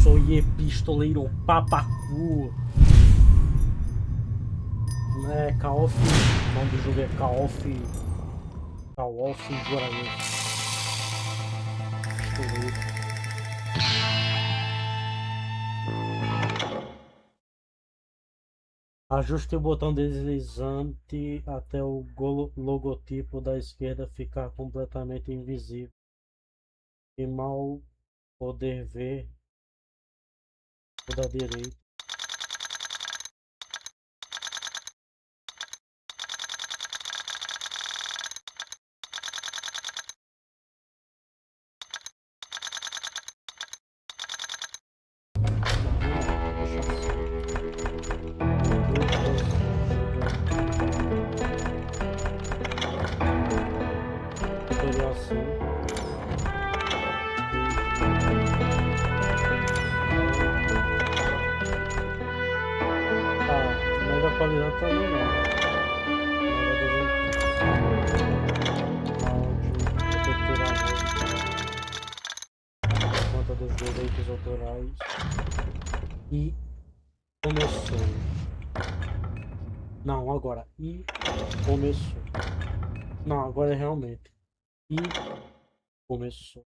Soy pistoleiro papacu. Não é Call of. O nome do jogo é Call of Juarez. Pistoleiro. Ajuste o botão deslizante até o logotipo da esquerda ficar completamente invisível e mal poder ver o da direita. Melhor qualidade também não. Melhor desempenho. Conta dos direitos autorais. E começou. Não, agora. E começou. Não, agora é realmente. E começou.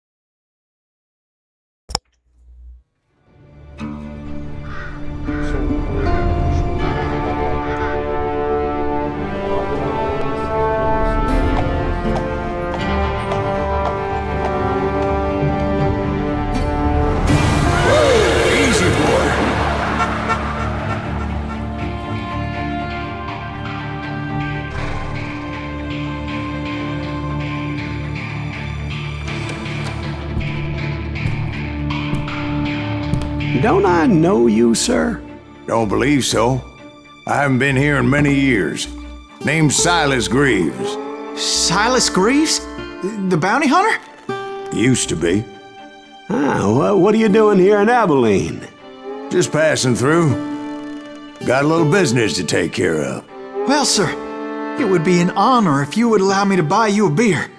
Don't I know you, sir? Don't believe so. I haven't been here in many years. Name's Silas Greaves. Silas Greaves? The bounty hunter? Used to be. What are you doing here in Abilene? Just passing through. Got a little business to take care of. Well, sir, it would be an honor if you would allow me to buy you a beer.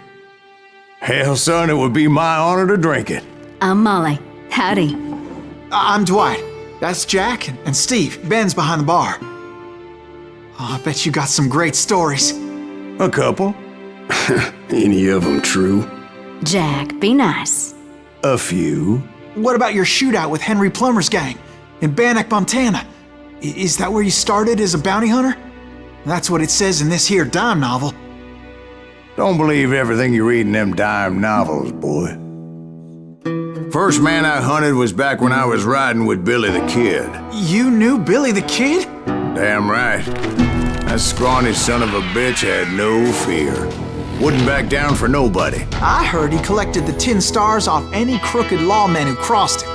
Hell, son, it would be my honor to drink it. I'm Molly. Howdy. I'm Dwight. That's Jack and Steve. Ben's behind the bar. Oh, I bet you got some great stories. A couple. Any of them true? Jack, be nice. A few. What about your shootout with Henry Plummer's gang in Bannock, Montana? Is that where you started as a bounty hunter? That's what it says in this here dime novel. Don't believe everything you read in them dime novels, boy. First man I hunted was back when I was riding with Billy the Kid. You knew Billy the Kid? Damn right. That scrawny son of a bitch had no fear. Wouldn't back down for nobody. I heard he collected the 10 stars off any crooked lawmen who crossed him.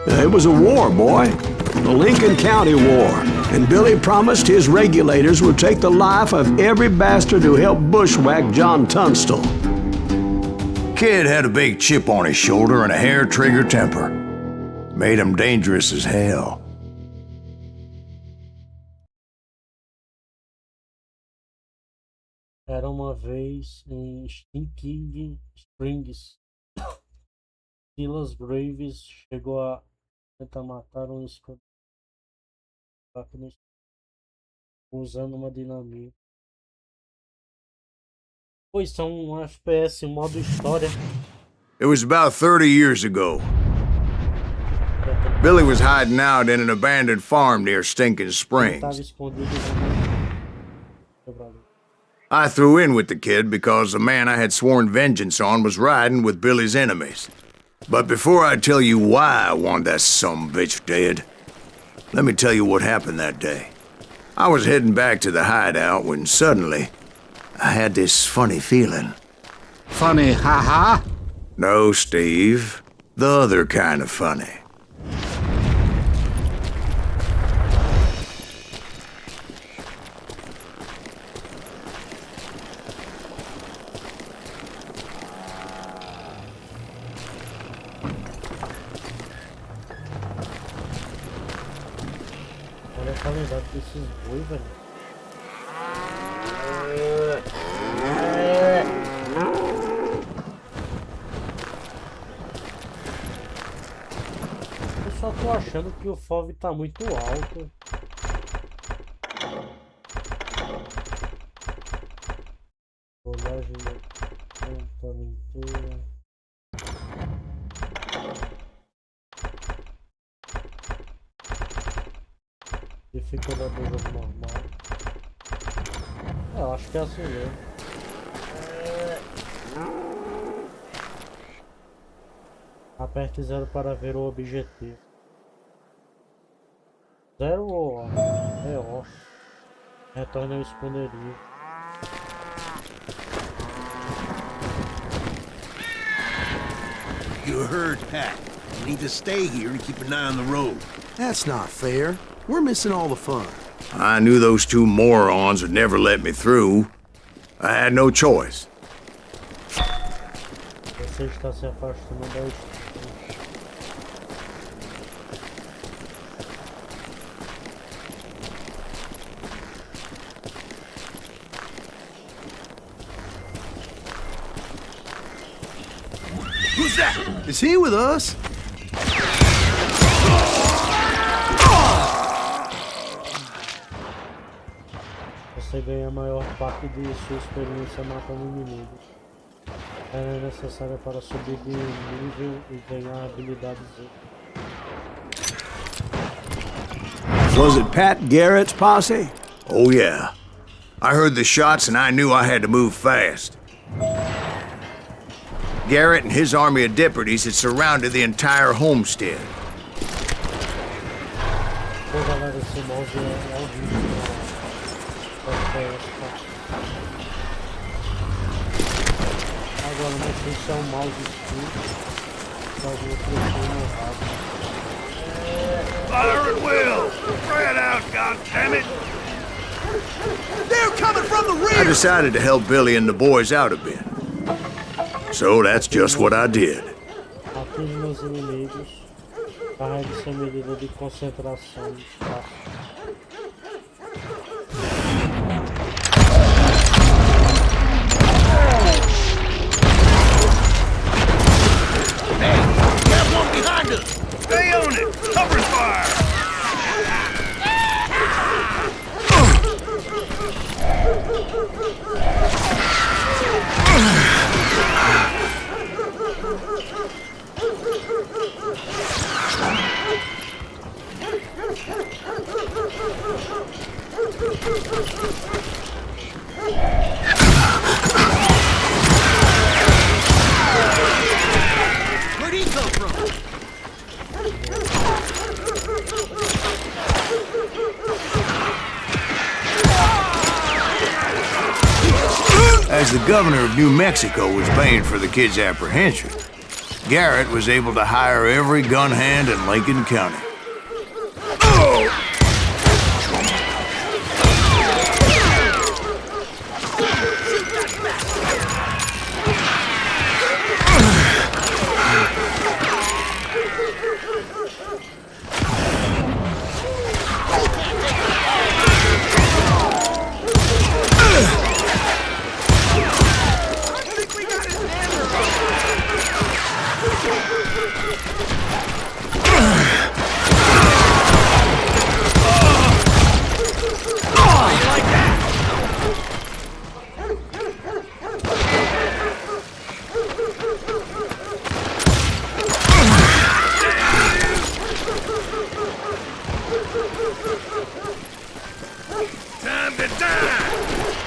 It was a war, boy. The Lincoln County War. And Billy promised his regulators would take the life of every bastard who helped bushwhack John Tunstall. Kid had a big chip on his shoulder and a hair-trigger temper. Made him dangerous as hell. Era uma vez em Stinking Springs. Silas Graves chegou a tentar matar um esquadrão usando uma dinamite. Pois são um FPS, modo história. It was about 30 years ago. Billy was hiding out in an abandoned farm near Stinking Springs. I threw in with the kid because the man I had sworn vengeance on was riding with Billy's enemies. But before I tell you why I want that sumbitch dead, let me tell you what happened that day. I was heading back to the hideout when suddenly I had this funny feeling. Funny, ha-ha? No, Steve. The other kind of funny. Olha a qualidade desses boi, velho. só tô achando que o FOV tá muito alto. Rolagem da conta inteira. Dificuldade do jogo normal. Eu acho que é assim mesmo. Aperte 0 para ver o objetivo. 0 ou é off. Retorne ao esconderijo. You heard Pat. You need to stay here and keep an eye on the road. That's not fair. We're missing all the fun. I knew those two morons would never let me through. I had no choice. Você está se afastando da estrada. Who's that? Is he with us? Você ganha a maior parte de sua experiência matando inimigos. Ela é necessária para subir de nível e ganhar habilidades. Was it Pat Garrett's posse? Oh, yeah. I heard the shots and I knew I had to move fast. Garrett and his army of deputies had surrounded the entire homestead. Pô, galera, esse mouse é horrível. Agora não sei se é um mouse espírito ou alguma coisa no rabo. Fire at will! Spread out, goddammit! They're coming from the I rear! decided to help Billy and the boys out a bit. So that's just what I did. Atinge meus inimigos. Carregue sua medida de concentração. Got one behind us! Stay on it! Cover fire! Where'd he come from? As the governor of New Mexico was paying for the kid's apprehension, Garrett was able to hire every gun hand in Lincoln County.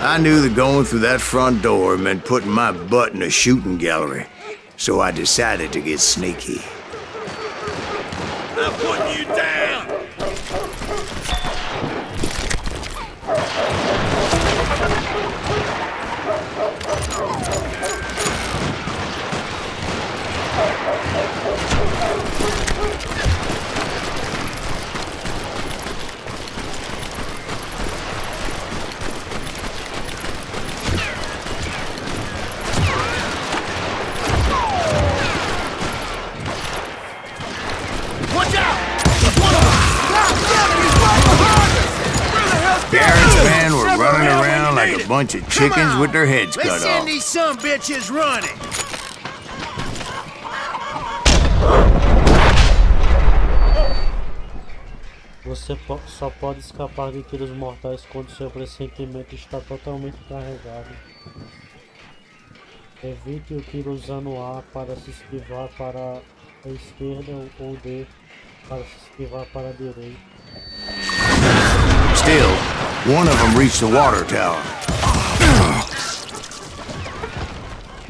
I knew that going through that front door meant putting my butt in a shooting gallery, so I decided to get sneaky. I'm putting you down! Watch out! There's one of them! God damn it, he's right behind us! Where the hell's Garrett's men were running around like a bunch of chickens with their heads cut Let's send off. these some bitches running! Você só pode escapar de tiros mortais quando seu pressentimento está totalmente carregado. Evite o tiro usando A para se esquivar para a esquerda ou D para se esquivar para a direita. Still, one of them reached the water tower.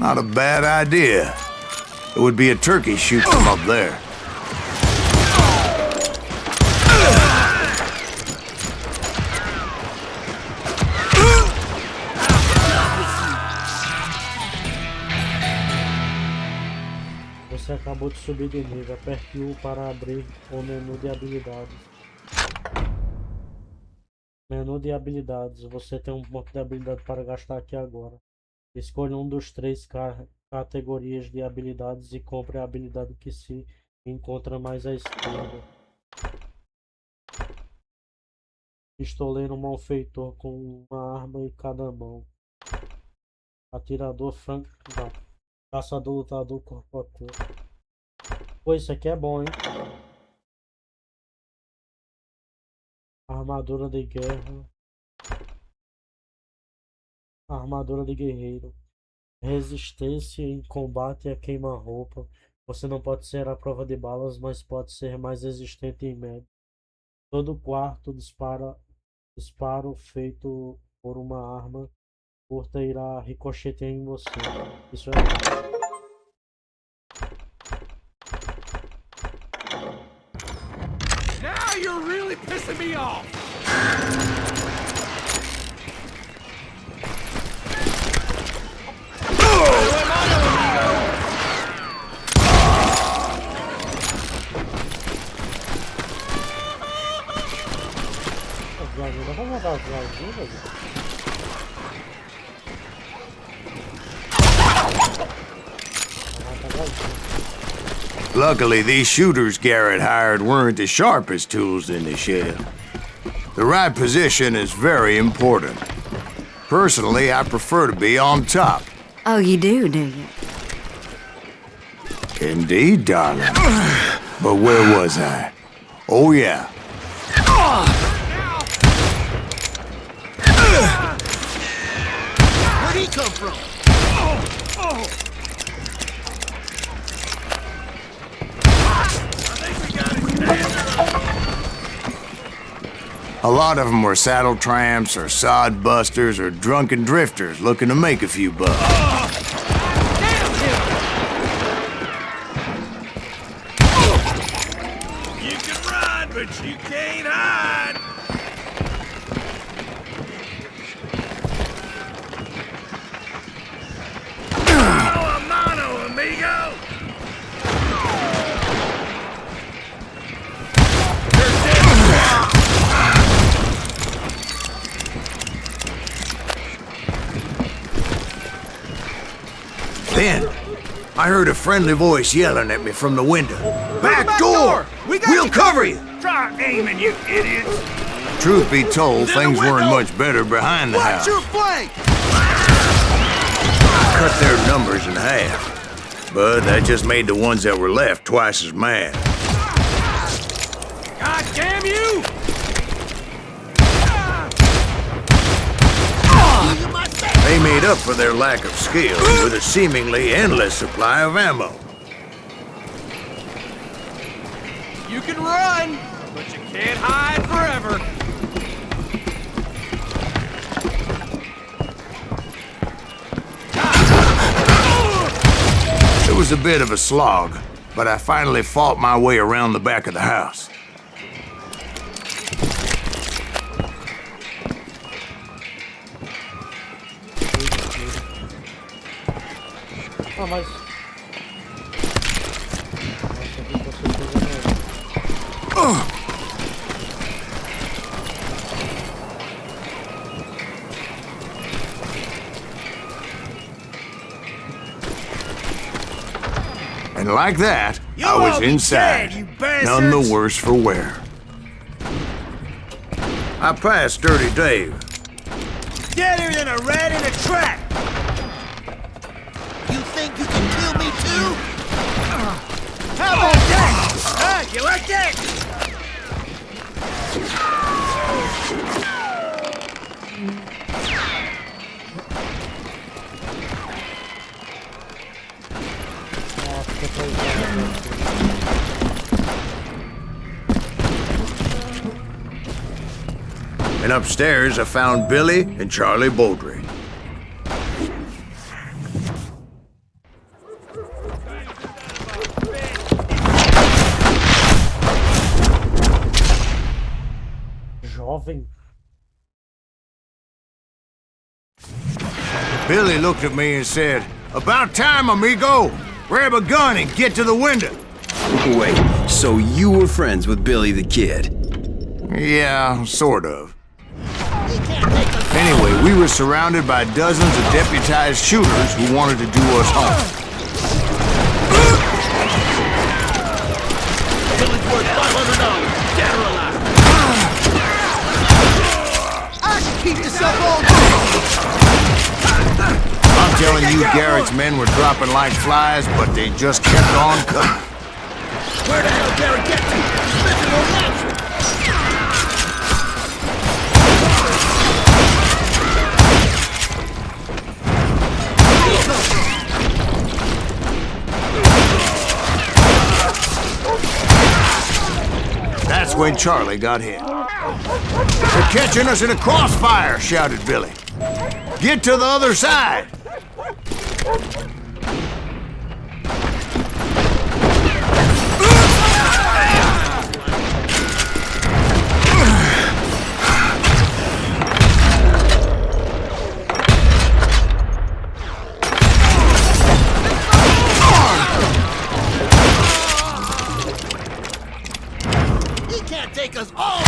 Not a bad idea. It would be a turkey shoot from up there. Você acabou de subir de nível. Aperte U para abrir o menu de habilidades. Menu de habilidades. Você tem um ponto de habilidade para gastar aqui agora. Escolha um dos 3 categorias de habilidades e compre a habilidade que se encontra mais à esquerda. Pistoleiro malfeitor com uma arma em cada mão. Atirador franco. Não. Caçador lutador corpo a corpo. Pô, isso aqui é bom, hein? Armadura de guerra. Armadura de guerreiro. Resistência em combate a queima-roupa. Você não pode ser à prova de balas, mas pode ser mais resistente em média. Todo quarto disparo feito por uma arma curta irá ricochetear em você. Isso é. Now you're really pissing me off! Vamos mandar as ajudas? Luckily, these shooters Garrett hired weren't the sharpest tools in the shed. The right position is very important. Personally, I prefer to be on top. Oh, you do you? Indeed, darling. But where was I? Oh, yeah. Where'd he come from? A lot of them were saddle tramps or sod busters or drunken drifters looking to make a few bucks. You can run, but you can't hide! Mano a mano, amigo! Then, I heard a friendly voice yelling at me from the window. Back door! We'll cover you! Try aiming, you idiots! Truth be told, things weren't much better behind the house. Watch your flank! Cut their numbers in half. But that just made the ones that were left twice as mad. God damn you! They made up for their lack of skill with a seemingly endless supply of ammo. You can run, but you can't hide forever. It was a bit of a slog, but I finally fought my way around the back of the house. Ah, mas... And like that, You I was all be inside, dead, you bastards! none the worse for wear. I passed Dirty Dave. Deader than a rat in a trap! You think you can kill me too? How about that? Huh? You like that? and upstairs I found Billy and Charlie Beaudry. Jovem. Billy looked at me and said, "About time, amigo! Grab a gun and get to the window." Wait, so you were friends with Billy the Kid? Yeah, sort of. Anyway, we were surrounded by dozens of deputized shooters who wanted to do us harm. Billy's worth $500, dead or alive. I can keep this up all day. I'm telling you, Garrett's men were dropping like flies, but they just kept on cutting. Where the hell Garrett get to? Missing no option. That's when Charlie got hit. "They're catching us in a crossfire," shouted Billy. "Get to the other side." He can't take us all.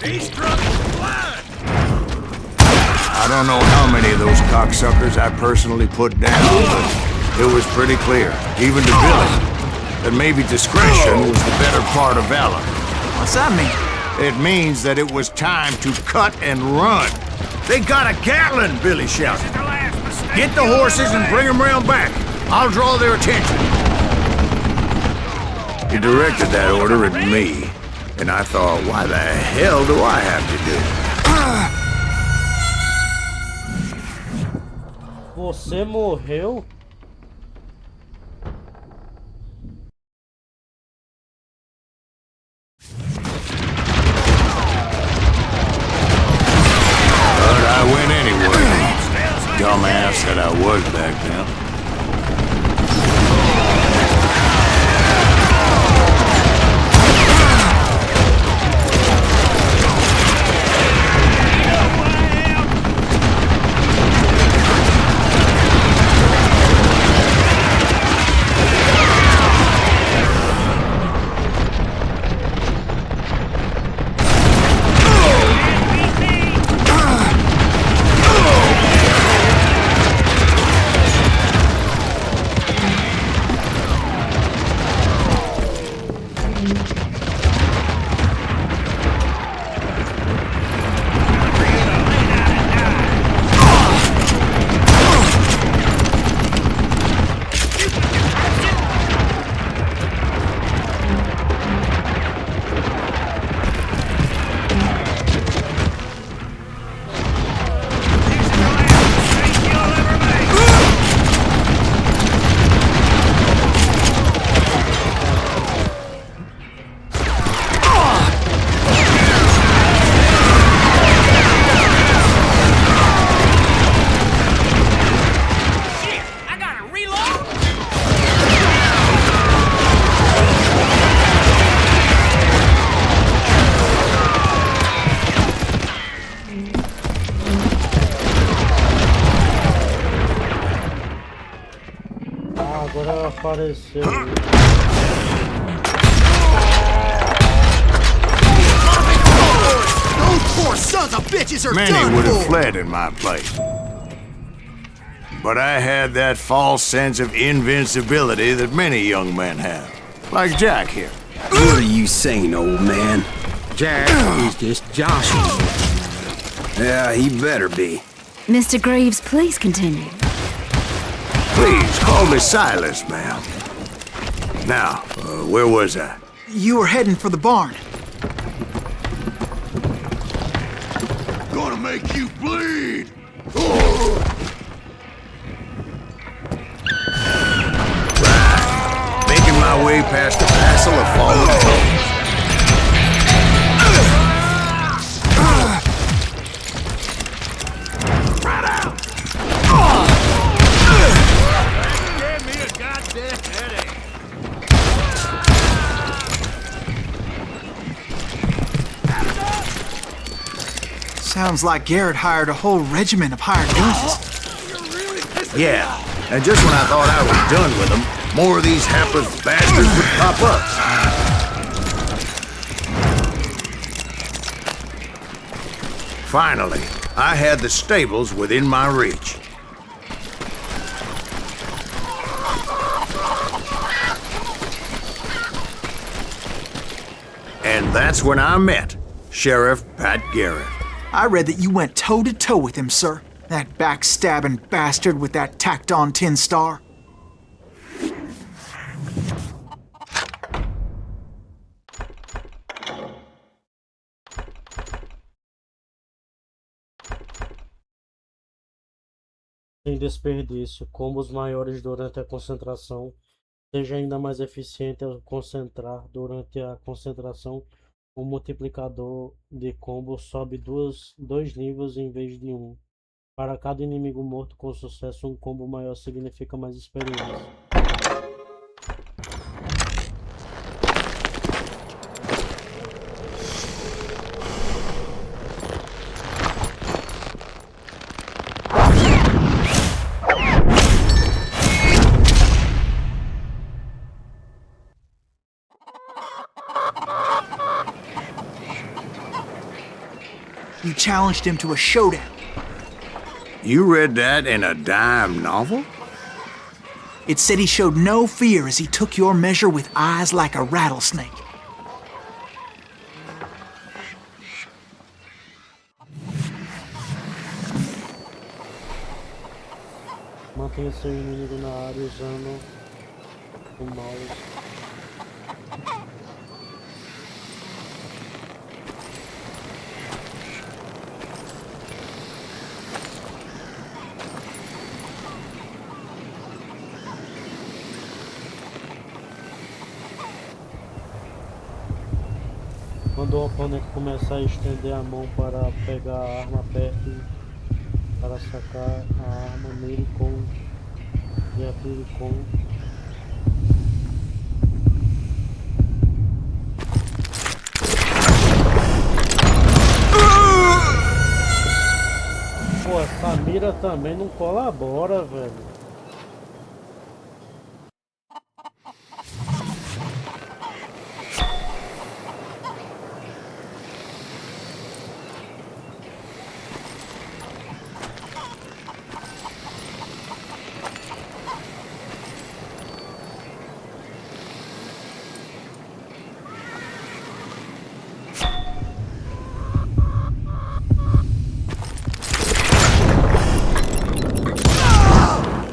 He's drunk and blind. I don't know how many of those cocksuckers I personally put down, but it was pretty clear, even to Billy, that maybe discretion was the better part of valor. What's that mean? It means that it was time to cut and run. "They got a Gatling!" Billy shouted. "Get the horses and bring them round back. I'll draw their attention." He directed that order at me, and I thought, why the hell do I have to do it? Você morreu? But I went anyway. Dumbass that I was back then. Agora apareceu. Those poor sons of bitches are Many done would have for. fled in my place. But I had that false sense of invincibility that many young men have. Like Jack here. What are you saying, old man? Jack is just joshing. Yeah, he better be. Mr. Greaves, please continue. Please, call me Silas, ma'am. Now, where was I? You were heading for the barn. Gonna make you bleed! castle of fallen foes. Gave me a goddamn headache. Sounds like Garrett hired a whole regiment of hired guns. Yeah, and just when I thought I was done with them, more of these hapless bastards would pop up. Finally, I had the stables within my reach. And that's when I met Sheriff Pat Garrett. I read that you went toe-to-toe with him, sir. That backstabbing bastard with that tacked-on tin star. Sem desperdício, combos maiores durante a concentração. Seja ainda mais eficiente ao concentrar. Durante a concentração, o multiplicador de combo sobe dois níveis em vez de um. Para cada inimigo morto com sucesso, um combo maior significa mais experiência. You challenged him to a showdown. You read that in a dime novel? It said he showed no fear as he took your measure with eyes like a rattlesnake. Mantenha seu inimigo na área usando o mouse. Quando o oponente começar a estender a mão para pegar a arma, aperte para sacar a arma nele e atire com. Pô, essa mira também não colabora, velho.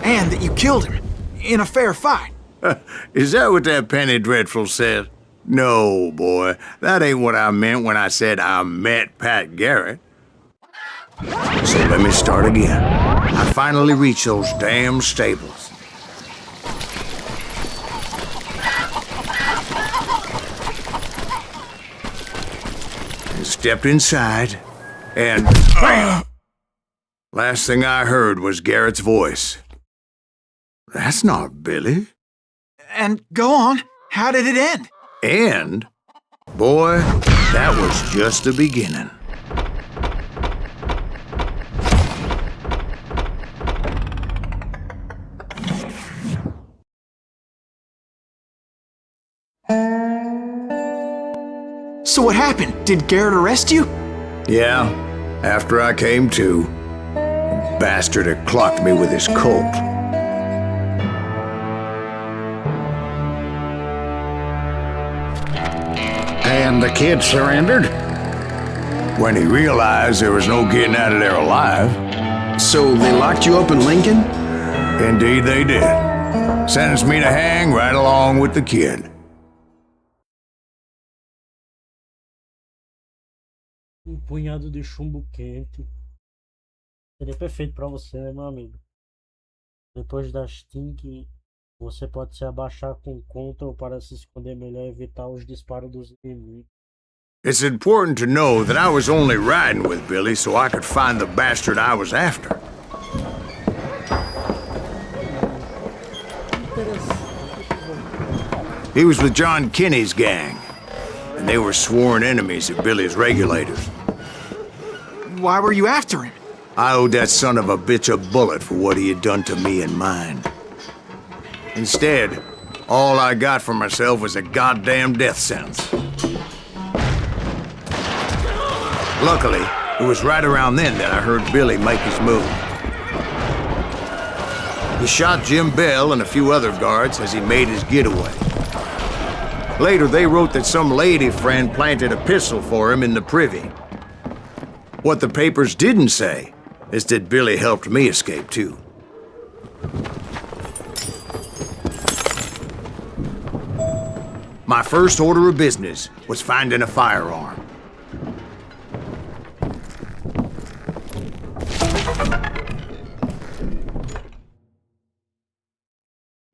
And that you killed him in a fair fight. Is that what that Penny Dreadful said? No, boy. That ain't what I meant when I said I met Pat Garrett. So let me start again. I finally reached those damn stables. And stepped inside, and bam! Last thing I heard was Garrett's voice. That's not Billy. And go on, how did it end? And, boy, that was just the beginning. So what happened? Did Garrett arrest you? Yeah, after I came to, the bastard had clocked me with his Colt. And the kid surrendered? When he realized there was no getting out of there alive. So they locked you up in Lincoln? Indeed they did. Sentenced me to hang right along with the kid. Punhado de chumbo quente. Seria perfeito pra você, né, meu amigo? Depois das Tink Você pode se abaixar com Ctrl para se esconder melhor e evitar os disparos dos inimigos. It's important to know that I was only riding with Billy so I could find the bastard I was after. He was with John Kinney's gang, and they were sworn enemies of Billy's regulators. Why were you after him? I owed that son of a bitch a bullet for what he had done to me and mine. Instead, all I got for myself was a goddamn death sentence. Luckily, it was right around then that I heard Billy make his move. He shot Jim Bell and a few other guards as he made his getaway. Later, they wrote that some lady friend planted a pistol for him in the privy. What the papers didn't say is that Billy helped me escape, too. My first order of business was finding a firearm.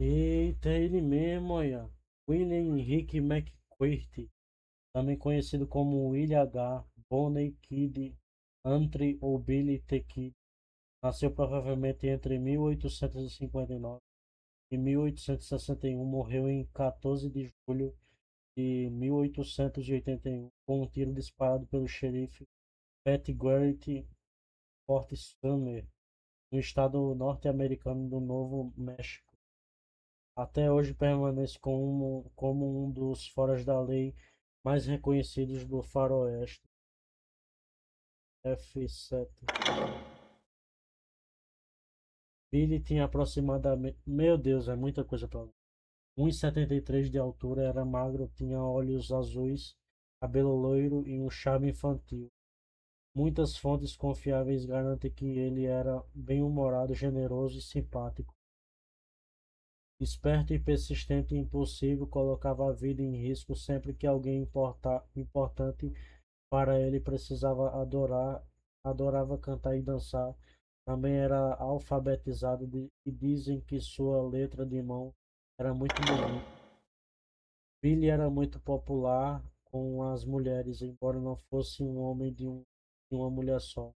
Eita, ele mesmo, olha. William Henrique McQuarrie, também conhecido como William H. Bonney Kidd Antry ou Billy T. Kidd, nasceu provavelmente entre 1859 e 1861, morreu em 14 de julho de 1881 com um tiro disparado pelo xerife Pat Garrett Fort Sumner, no estado norte-americano do Novo México. Até hoje permanece como um dos foras da lei mais reconhecidos do faroeste. F7. Billy tinha aproximadamente... Meu Deus, é muita coisa para mim. 1,73 de altura, era magro, tinha olhos azuis, cabelo loiro e um charme infantil. Muitas fontes confiáveis garantem que ele era bem-humorado, generoso e simpático. Esperto e persistente e impulsivo, colocava a vida em risco sempre que alguém importante para ele adorava cantar e dançar. Também era alfabetizado e dizem que sua letra de mão era muito bonita. Billy era muito popular com as mulheres, embora não fosse um homem de uma mulher só.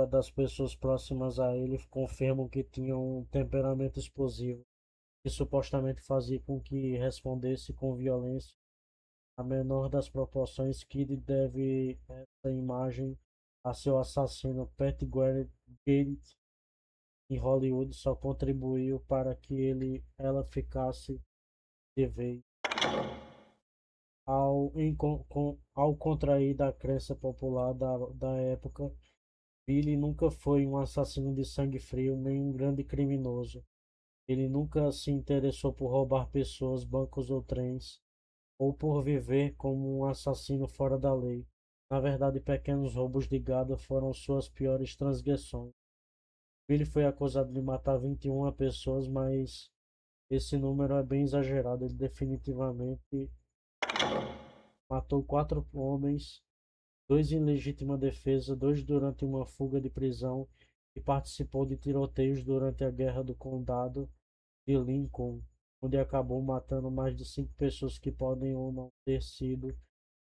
Das pessoas próximas a ele confirmam que tinha um temperamento explosivo, que supostamente fazia com que respondesse com violência. A menor das proporções, Kidd deve essa imagem a seu assassino Pat Garrett em Hollywood, só contribuiu para que ela ficasse de vez. Ao contrair da crença popular da época, Billy nunca foi um assassino de sangue frio nem um grande criminoso. Ele nunca se interessou por roubar pessoas, bancos ou trens, ou por viver como um assassino fora da lei. Na verdade, pequenos roubos de gado foram suas piores transgressões. Billy foi acusado de matar 21 pessoas, mas esse número é bem exagerado. Ele definitivamente matou 4 homens, 2 em legítima defesa, 2 durante uma fuga de prisão e participou de tiroteios durante a Guerra do Condado de Lincoln, onde acabou matando mais de 5 pessoas que podem ou não ter sido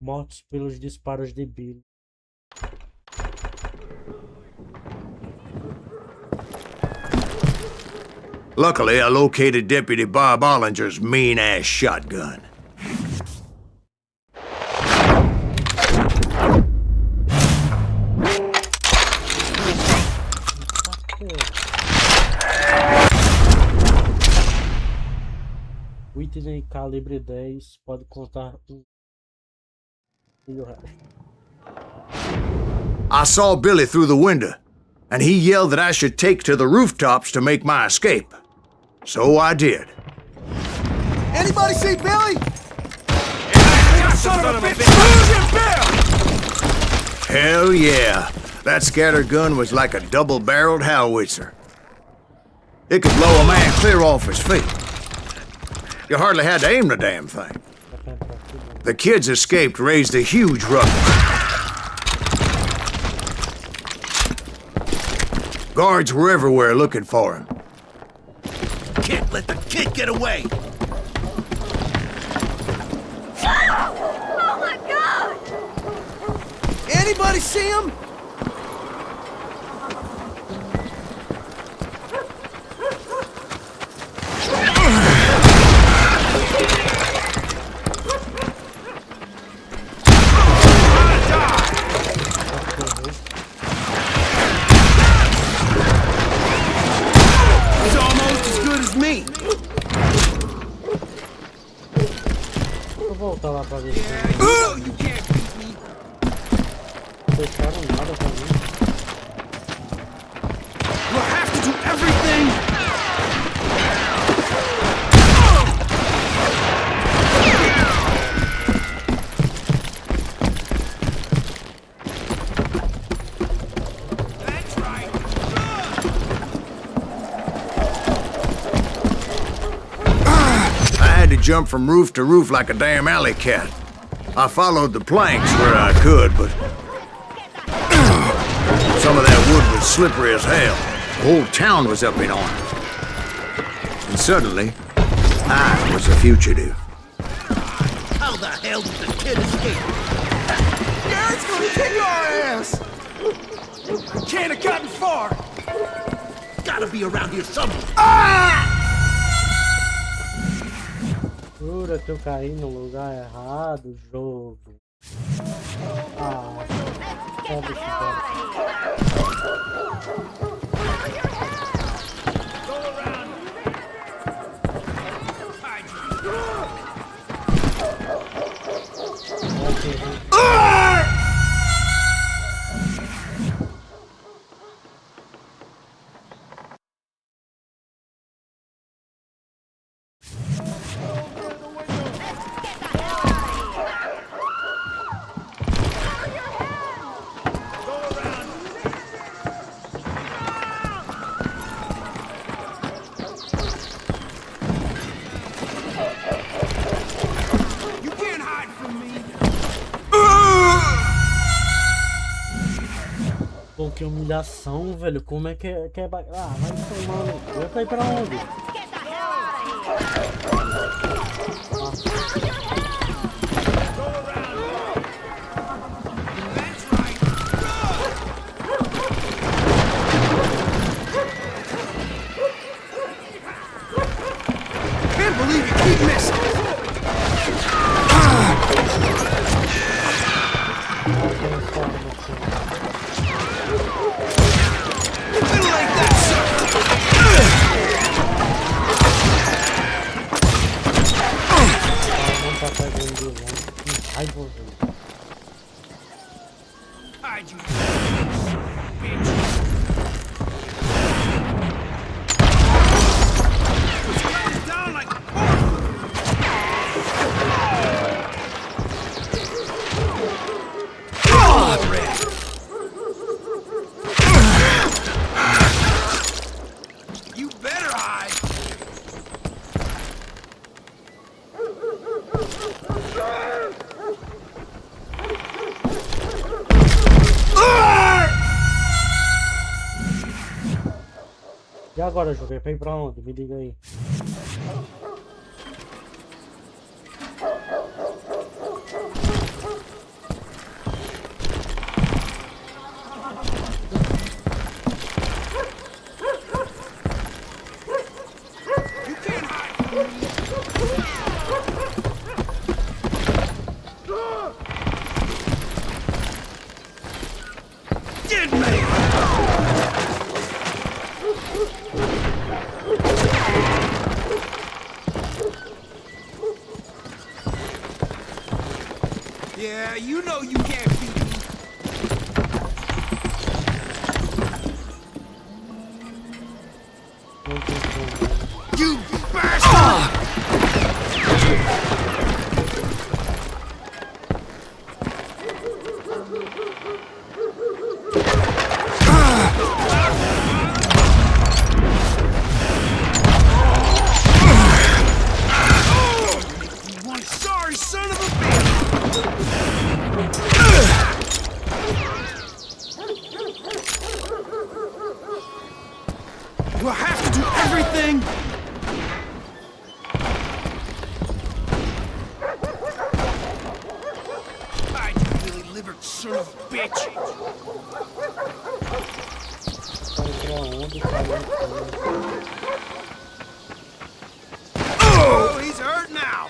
mortos pelos disparos de Billy. Luckily, I located Deputy Bob Ollinger's mean-ass shotgun. Whitney calibre 10 pode contar e o resto. I saw Billy through the window, and he yelled that I should take to the rooftops to make my escape. So I did. Anybody see Billy? Son of a bitch! Lose Bill! Hell yeah. That scatter gun was like a double-barreled howitzer. It could blow a man clear off his feet. You hardly had to aim the damn thing. The kids escaped, raised a huge ruckus. Guards were everywhere looking for him. let the kid get away! Oh my God! Anybody see him? He's almost as good as me! Vou voltar lá pra ver se No, you can't beat me! não deixaram nada pra mim. We'll have to do everything! That's right! I had to jump from roof to roof like a damn alley cat. I followed the planks where I could, but some of that wood was slippery as hell. The whole town was up in arms. And suddenly, I was a fugitive. How the hell did the kid escape? Garrett's gonna kick our ass! Can't have gotten far! Gotta be around here somewhere! Jura que eu caí no lugar errado, jogo. Ah, sabe que You can't hide from me! Pô, que humilhação, velho. Como é que é Ah, vai tomando. Vai cair pra onde? That's right! Can't believe you keep missing! Little like that, Não tá pegando de longe. Que raiva, velho. hide you! Bitch! Down like a You better hide! E agora, jogo? É pra ir pra onde? Me diga aí. You can't hide from me! Get me! Yeah, you know you can't beat me. Não tem como. You bastard! You one sorry son of a bitch! We'll have to do everything bitch! Vai pra onde, cara? Oh, he's hurt now!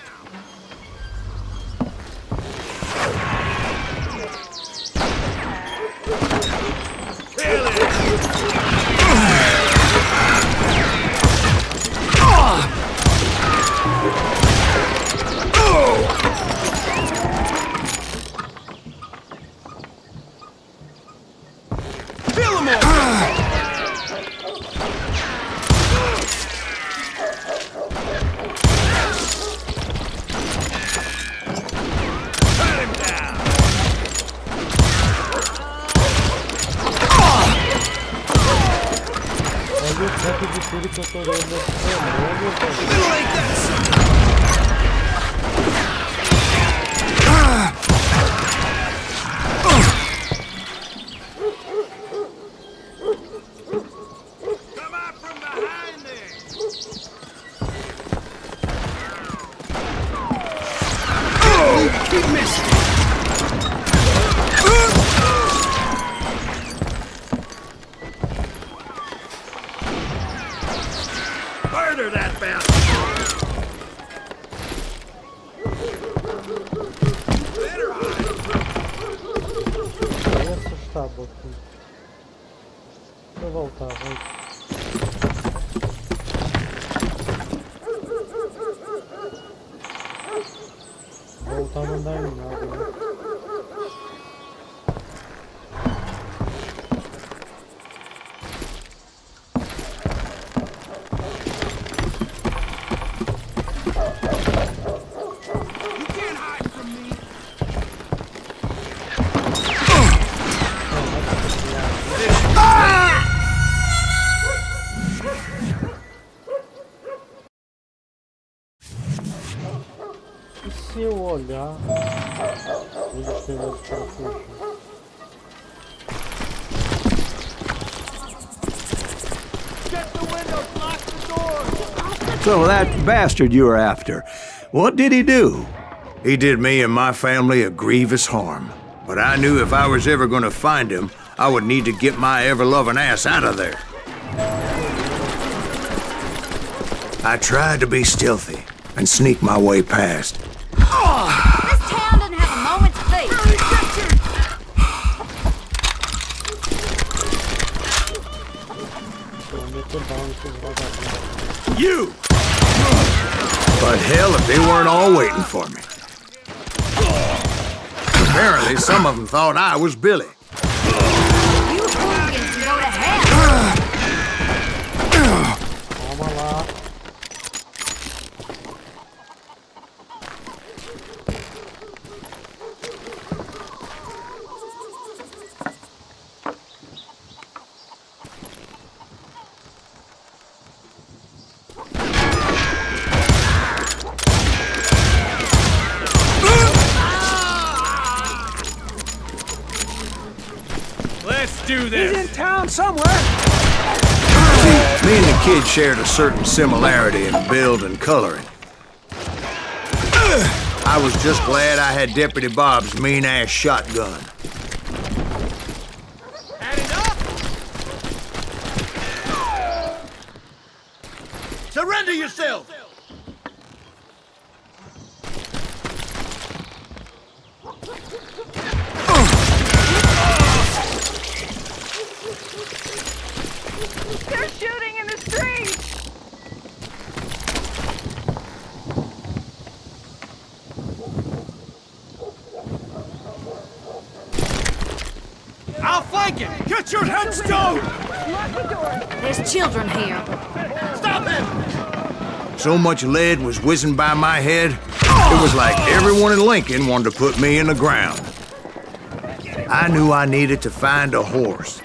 Olha o tanto de tudo que eu tô dando nesse demônio, velho. Come out from behind there! Keep missing! Murder that bastard! Better hide! Vai assustar, boquinha. Deixa eu voltar, vai. Voltar não dá em nada, né? You can't hide from me! E se eu olhar, eles têm mais para fugir. Get the windows, lock the doors! So that bastard you were after, what did he do? He did me and my family a grievous harm. But I knew if I was ever going to find him, I would need to get my ever-loving ass out of there. I tried to be stealthy and sneak my way past. This town doesn't have a moment's peace. Vou meter bala nesses vagabundos. You! But hell, if they weren't all waiting for me. Apparently, some of them thought I was Billy. You hooligans can go to hell. Calma lá. Let's do this! He's in town somewhere. See, me and the kid shared a certain similarity in build and coloring. I was just glad I had Deputy Bob's mean-ass shotgun. Had enough? Surrender yourself! They're shooting in the street! I'll flank it! Get your headstone! Lock the door! There's children here. Stop him! So much lead was whizzing by my head, it was like everyone in Lincoln wanted to put me in the ground. I knew I needed to find a horse.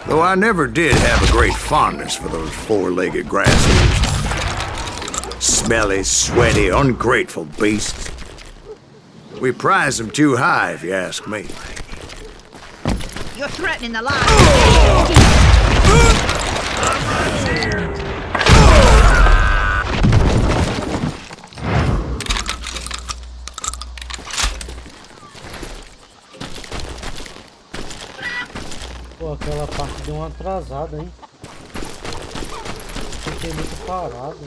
Though I never did have a great fondness for those four-legged grasshoppers. Smelly, sweaty, ungrateful beasts. We prize them too high, if you ask me. You're threatening the lives. Pô, aquela parte deu uma atrasada, hein? Fiquei muito parado.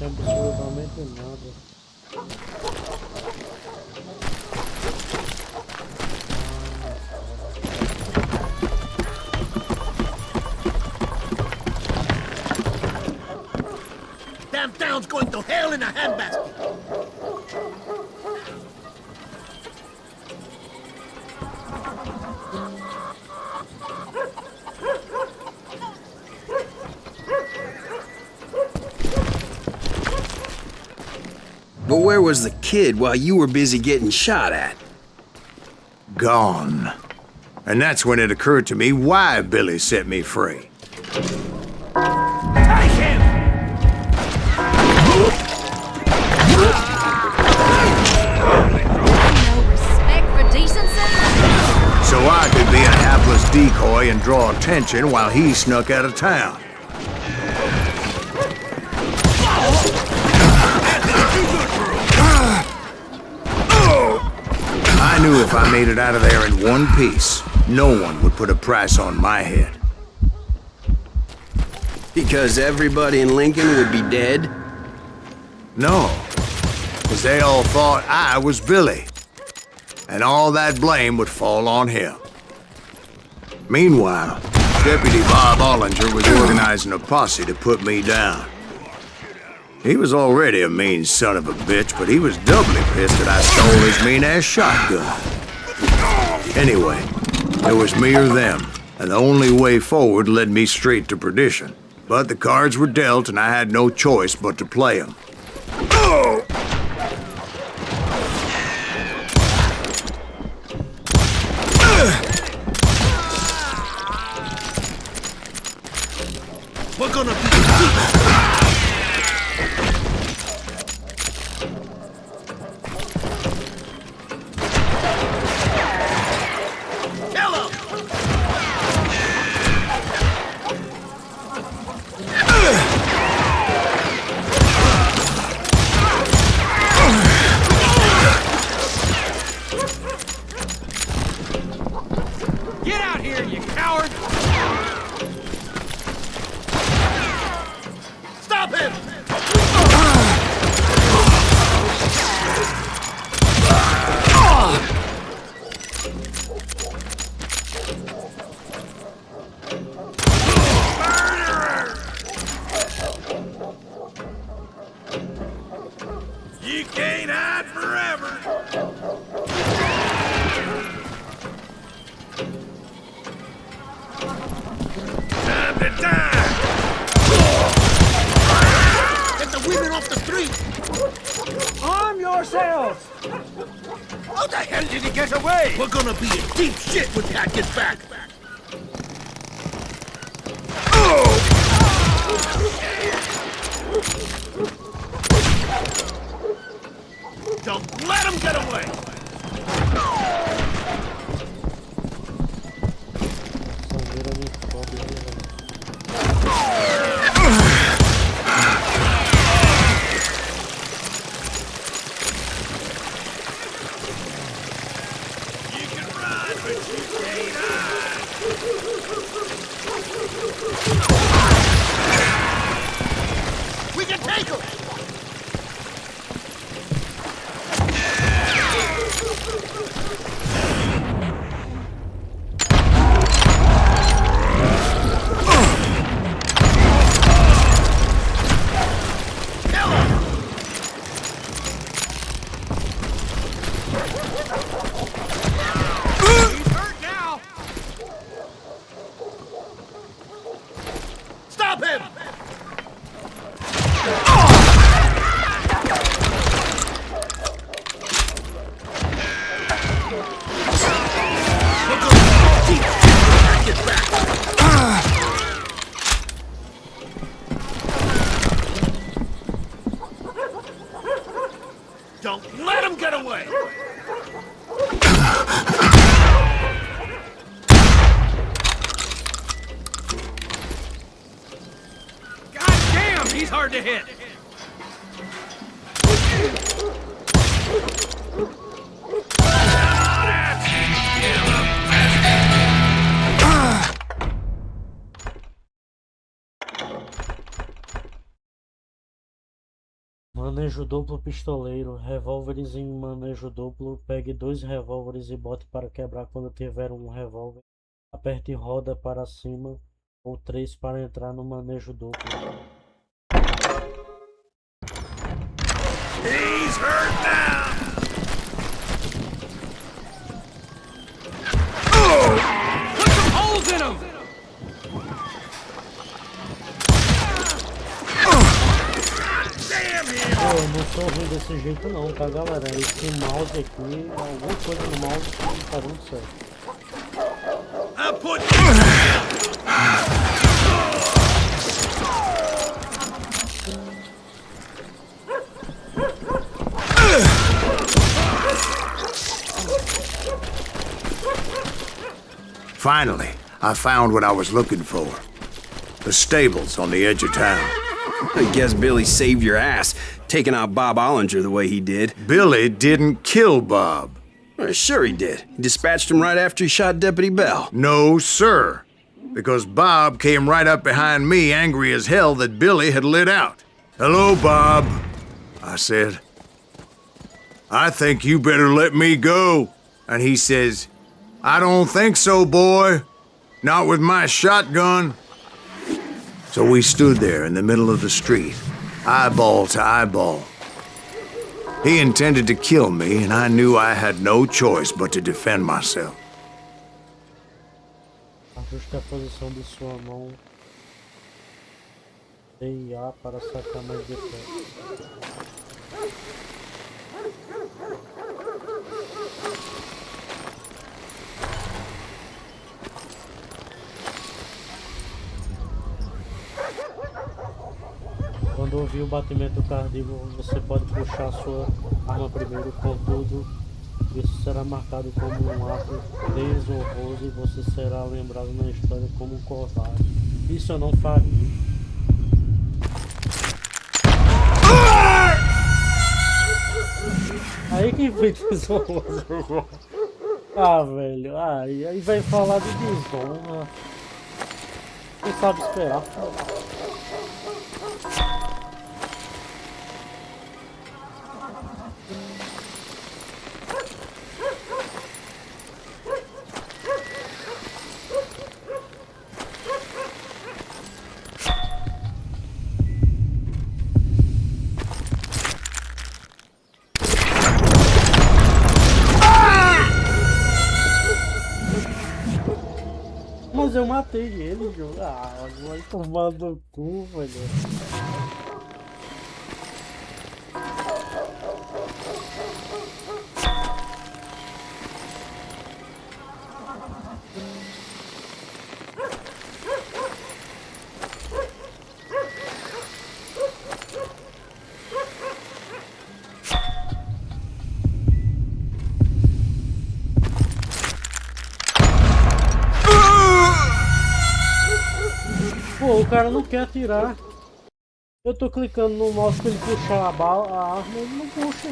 Absolutamente nada. Damn town's going to hell in a handbasket. But where was the kid while you were busy getting shot at? Gone. And that's when it occurred to me why Billy set me free. Take him! No respect for decency? So I could be a hapless decoy and draw attention while he snuck out of town. I knew if I made it out of there in one piece, no one would put a price on my head. Because everybody in Lincoln would be dead? No, because they all thought I was Billy, and all that blame would fall on him. Meanwhile, Deputy Bob Ollinger was organizing a posse to put me down. He was already a mean son of a bitch, but he was doubly pissed that I stole his mean-ass shotgun. Anyway, it was me or them, and the only way forward led me straight to perdition. But the cards were dealt, and I had no choice but to play them. We're gonna be Get out here, you coward! Stop him! Murderer! You can't hide forever! Time to die! Get the women off the street! Arm yourselves! How the hell did he get away? We're gonna be in deep shit when Pat gets back. Don't let him get away! You can run, but you can't hide! Don't let him get away! God damn, he's hard to hit! Manejo duplo pistoleiro. Revólveres em manejo duplo. Pegue 2 revólveres e bote para quebrar quando tiver um revólver. Aperte roda para cima ou 3 para entrar no manejo duplo. He's hurt now! Put some holes in him! Pô, eu não sou ruim desse jeito não, tá galera? Esse mouse aqui, alguma coisa no mouse que não tá dando certo. Finally, I found what I was looking for. The stables on the edge of town. I guess Billy saved your ass, taking out Bob Ollinger the way he did. Billy didn't kill Bob. Well, sure he did. He dispatched him right after he shot Deputy Bell. No, sir. Because Bob came right up behind me, angry as hell that Billy had lit out. "Hello, Bob," I said. "I think you better let me go." And he says, "I don't think so, boy. Not with my shotgun." So we stood there in the middle of the street, eyeball to eyeball. He intended to kill me, and I knew I had no choice but to defend myself. Ajuste a posição de sua mão D e A para sacar mais de perto. Quando ouvir o batimento cardíaco, você pode puxar sua arma primeiro, contudo, isso será marcado como um ato desonroso e você será lembrado na história como um covarde. Isso eu não faria. Aí quem foi desonroso? Ah, velho, aí vai falar de desonra. Não sabe esperar. Mas eu matei ele, João. Ah, vai tomar no cu, velho. Pô, o cara não quer atirar. Eu tô clicando no mouse pra ele puxar a arma, ele não puxa.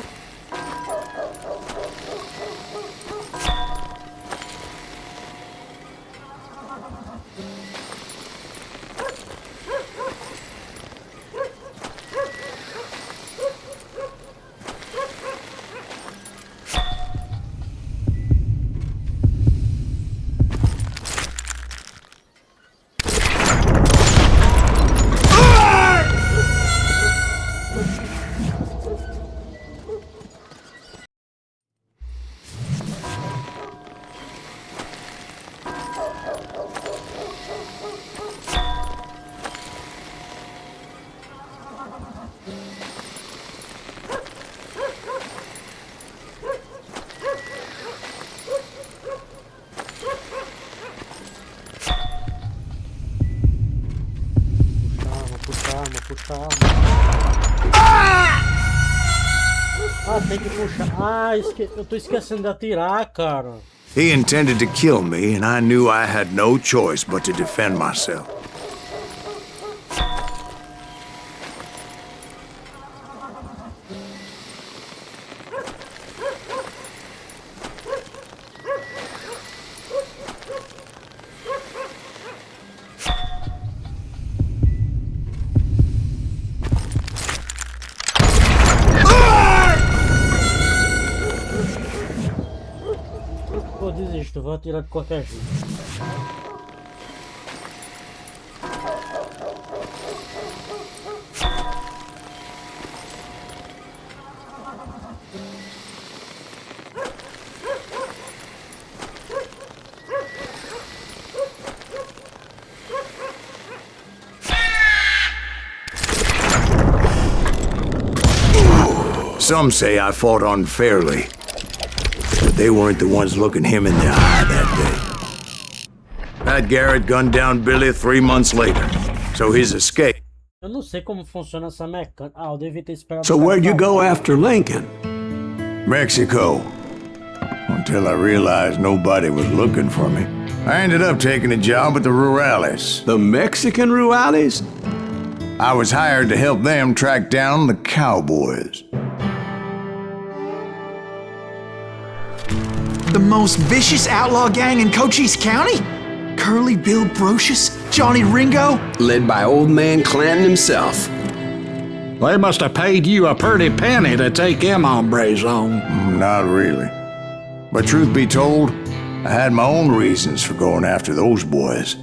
Ah, tem que puxar. Ah, eu tô esquecendo de atirar, cara. He intended to kill me, and I knew I had no choice but to defend myself. Pô, desisto, vou atirar de qualquer jeito. Some say I fought unfairly, but they weren't the ones looking him in the eye that day. Pat Garrett gunned down Billy 3 months later, so his escape. Eu não sei como funciona essa mecânica. Ah, eu devia ter esperado. So where'd you go after Lincoln? Mexico. Until I realized nobody was looking for me. I ended up taking a job at the Rurales. The Mexican Rurales? I was hired to help them track down the cowboys. The most vicious outlaw gang in Cochise County? Curly Bill Brocious? Johnny Ringo? Led by old man Clanton himself. They must have paid you a pretty penny to take them hombres on. Not really. But truth be told, I had my own reasons for going after those boys.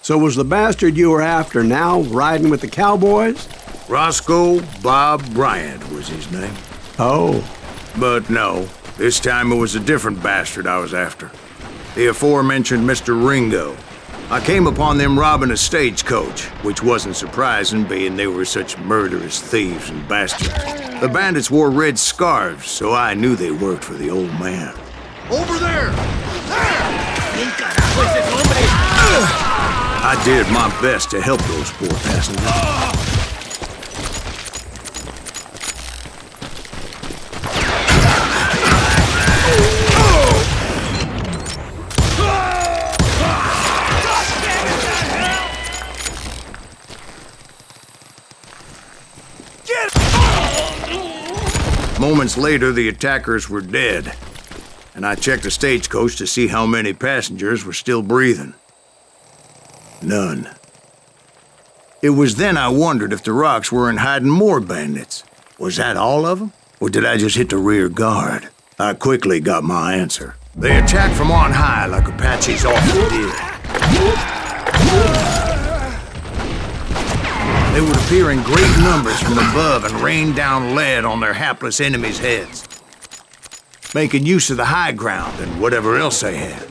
So was the bastard you were after now riding with the cowboys? Roscoe Bob Bryant was his name. Oh. But no, this time it was a different bastard I was after. The aforementioned Mr. Ringo. I came upon them robbing a stagecoach, which wasn't surprising, being they were such murderous thieves and bastards. The bandits wore red scarves, so I knew they worked for the old man. Over there! I did my best to help those poor passengers. Moments later, the attackers were dead, and I checked the stagecoach to see how many passengers were still breathing. None. It was then I wondered if the rocks weren't hiding more bandits. Was that all of them? Or did I just hit the rear guard? I quickly got my answer. They attacked from on high like Apaches often did. They would appear in great numbers from above and rain down lead on their hapless enemies' heads, making use of the high ground and whatever else they had.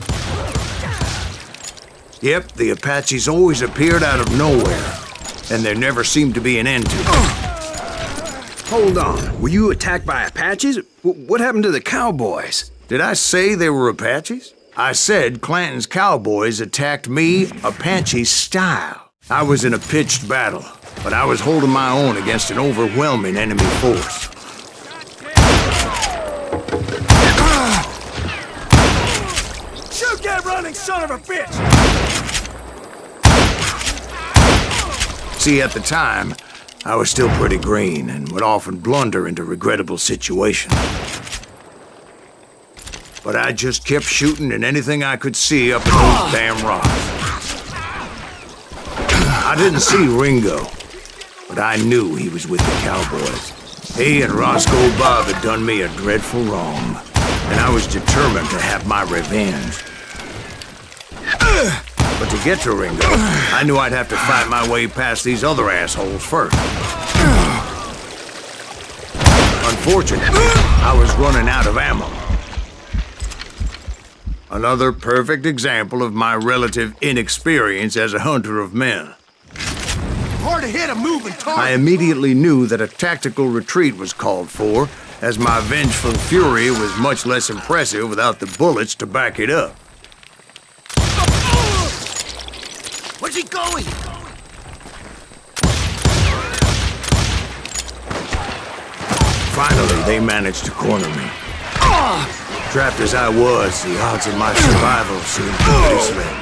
Yep, the Apaches always appeared out of nowhere, and there never seemed to be an end to it. Hold on. Were you attacked by Apaches? What happened to the cowboys? Did I say they were Apaches? I said Clanton's cowboys attacked me Apache style. I was in a pitched battle, but I was holding my own against an overwhelming enemy force. Shoot that running son of a bitch! See, at the time, I was still pretty green and would often blunder into regrettable situations. But I just kept shooting at anything I could see up in those damn rocks. I didn't see Ringo, but I knew he was with the cowboys. He and Roscoe Bob had done me a dreadful wrong, and I was determined to have my revenge. But to get to Ringo, I knew I'd have to fight my way past these other assholes first. Unfortunately, I was running out of ammo. Another perfect example of my relative inexperience as a hunter of men. Hard to hit a moving target. I immediately knew that a tactical retreat was called for, as my vengeful fury was much less impressive without the bullets to back it up. Where's he going? Finally, they managed to corner me. Trapped as I was, the odds of my survival seemed pretty slim.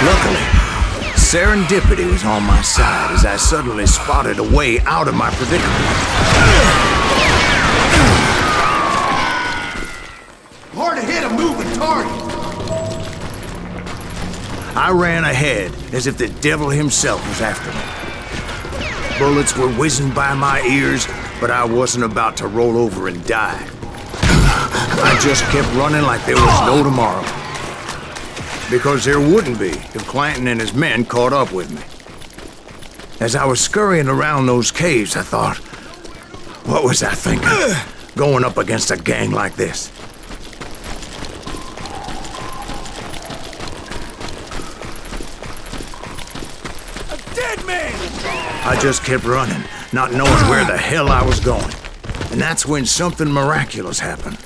Luckily, serendipity was on my side as I suddenly spotted a way out of my predicament. Hard to hit a moving target. I ran ahead as if the devil himself was after me. Bullets were whizzing by my ears, but I wasn't about to roll over and die. I just kept running like there was no tomorrow. Because there wouldn't be if Clanton and his men caught up with me. As I was scurrying around those caves, I thought, what was I thinking? Going up against a gang like this? Dead man! I just kept running, not knowing where the hell I was going. And that's when something miraculous happened.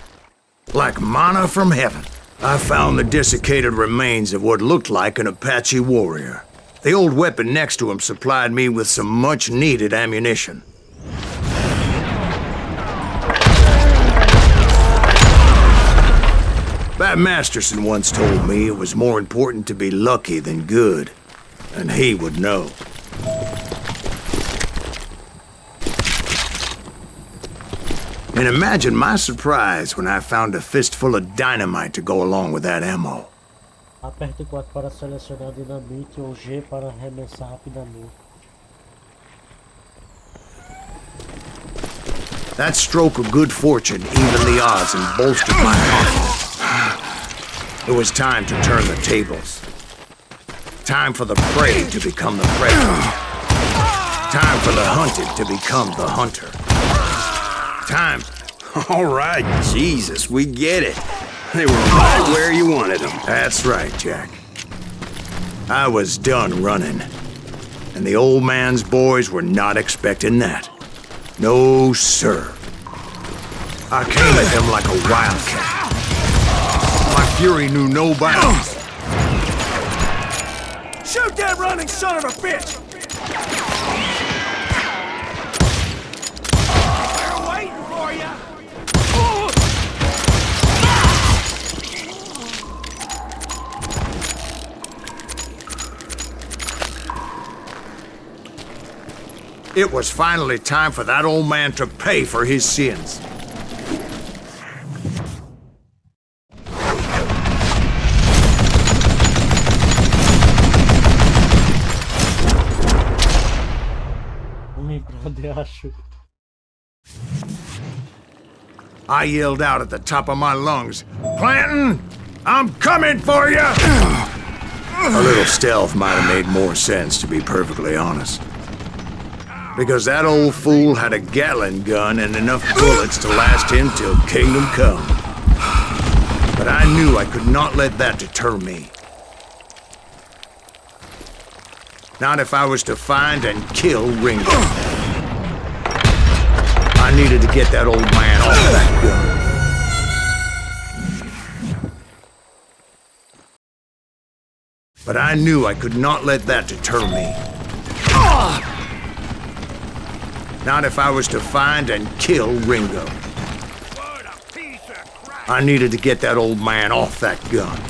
Like manna from heaven, I found the desiccated remains of what looked like an Apache warrior. The old weapon next to him supplied me with some much-needed ammunition. Bat Masterson once told me it was more important to be lucky than good, and he would know. And imagine my surprise when I found a fistful of dynamite to go along with that ammo. Aperte 4 para selecionar dinamite ou G para arremessar rapidamente. That stroke of good fortune evened the odds and bolstered my confidence. It was time to turn the tables. Time for the prey to become the predator. Time for the hunted to become the hunter. Time. All right, Jesus, we get it. They were right where you wanted them. That's right, Jack. I was done running. And the old man's boys were not expecting that. No, sir. I came at them like a wildcat. My fury knew no bounds. Shoot that running son of a bitch! They're waiting for you! It was finally time for that old man to pay for his sins. I yelled out at the top of my lungs, "Clanton, I'm coming for you!" A little stealth might have made more sense, to be perfectly honest. Because that old fool had a Gatling gun and enough bullets to last him till kingdom come. But I knew I could not let that deter me. Not if I was to find and kill Ringo. I needed to get that old man off that gun. But I knew I could not let that deter me. Not if I was to find and kill Ringo. I needed to get that old man off that gun.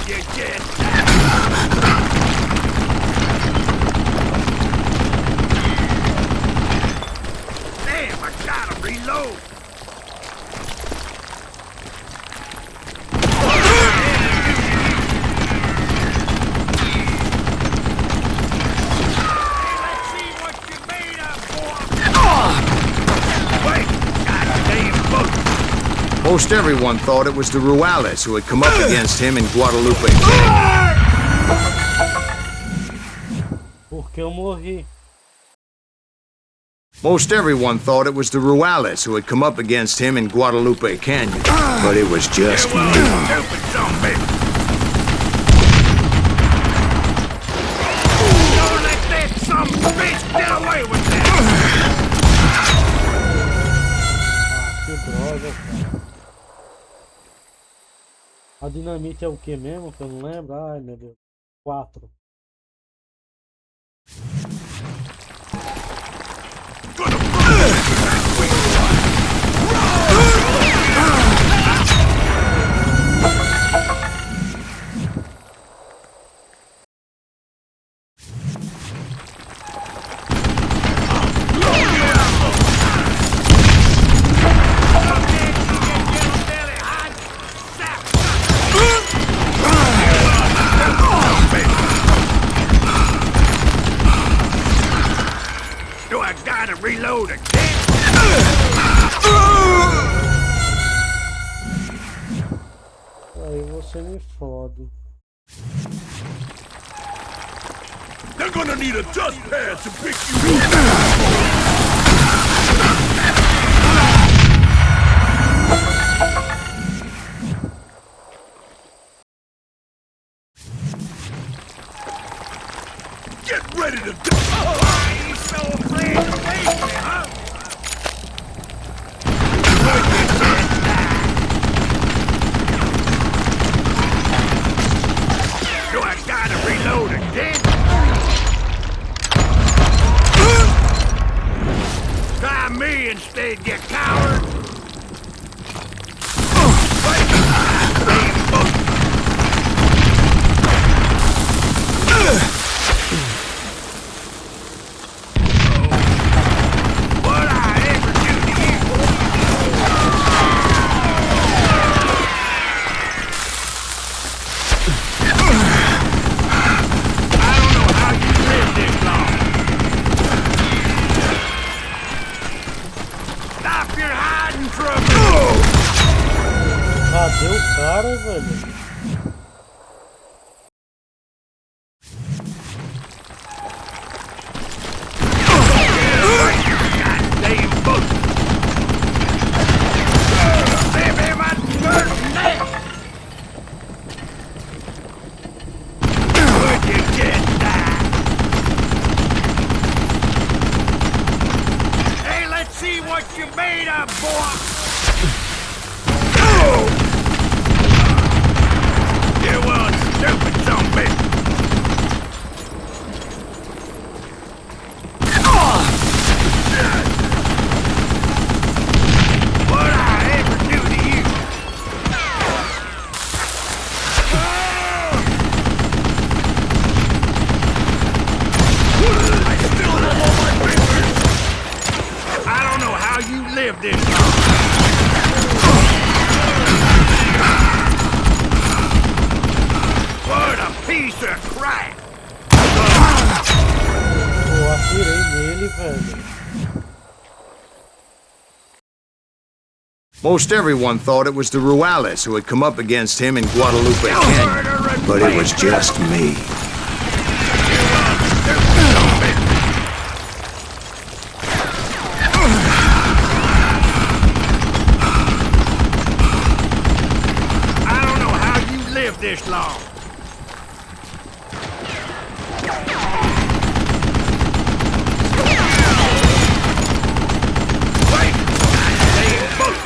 you just damn, I gotta reload. Most everyone thought it was the Ruales who had come up against him in Guadalupe. Porque eu morri. Most everyone thought it was the Ruales who had come up against him in Guadalupe Canyon, but it was just me. Stupid zombie. Don't let that some bitch get away with that. Que droga, cara. A dinamite é o que mesmo? Que eu não lembro. Ai, meu Deus. 4. Do I gotta reload again? Aí você me fode. They're gonna need a dust pad to pick you up. Get ready to die. Oh, why you so afraid to face me, huh? Do I gotta reload again? Try me instead, you coward! What I ever do to you? I don't know how you lived this long. Stop your hiding from me! Cadê o cara, velho? Goddamn book! Baby, my first name! Would you just die? Hey, let's see what you made of, boy! You one stupid zombie! What I ever do to you? I still have all my fingers. I don't know how you live this long. What a piece of crap! Eu atirei nele, velho. Most everyone thought it was the Ruales who had come up against him in Guadalupe Canyon, but it was just me. I don't know how you live this long. Wait! Goddamn book!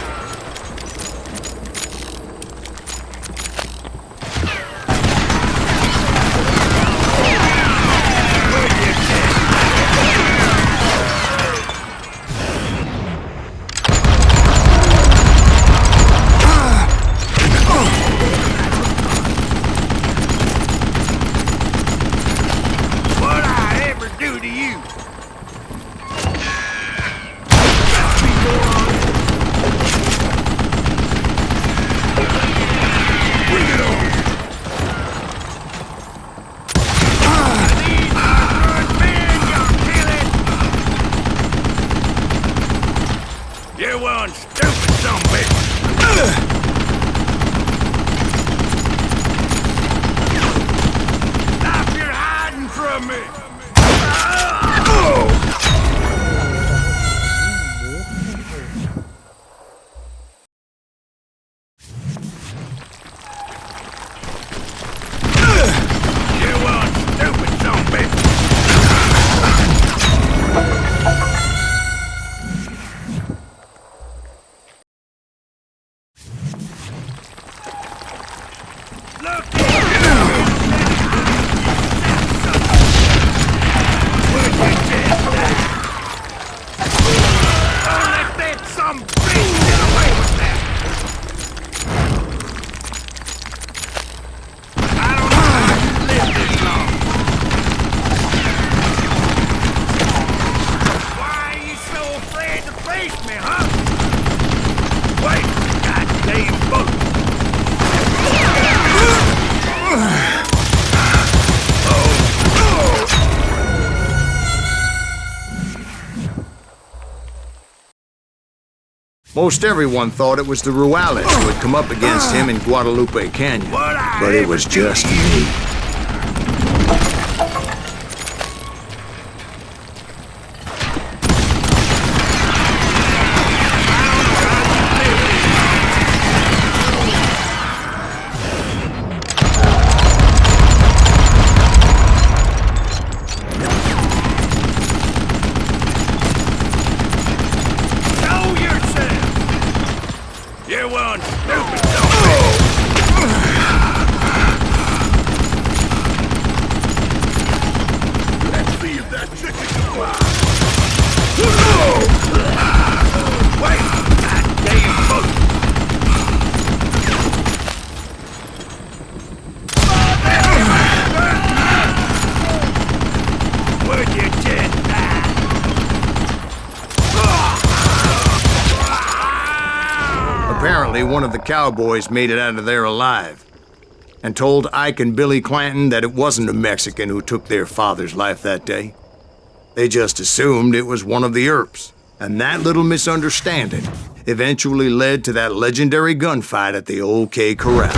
Most everyone thought it was the Ruales who had come up against him in Guadalupe Canyon, but it was just me. Apparently, one of the cowboys made it out of there alive and told Ike and Billy Clanton that it wasn't a Mexican who took their father's life that day. They just assumed it was one of the Earps, and that little misunderstanding eventually led to that legendary gunfight at the OK Corral.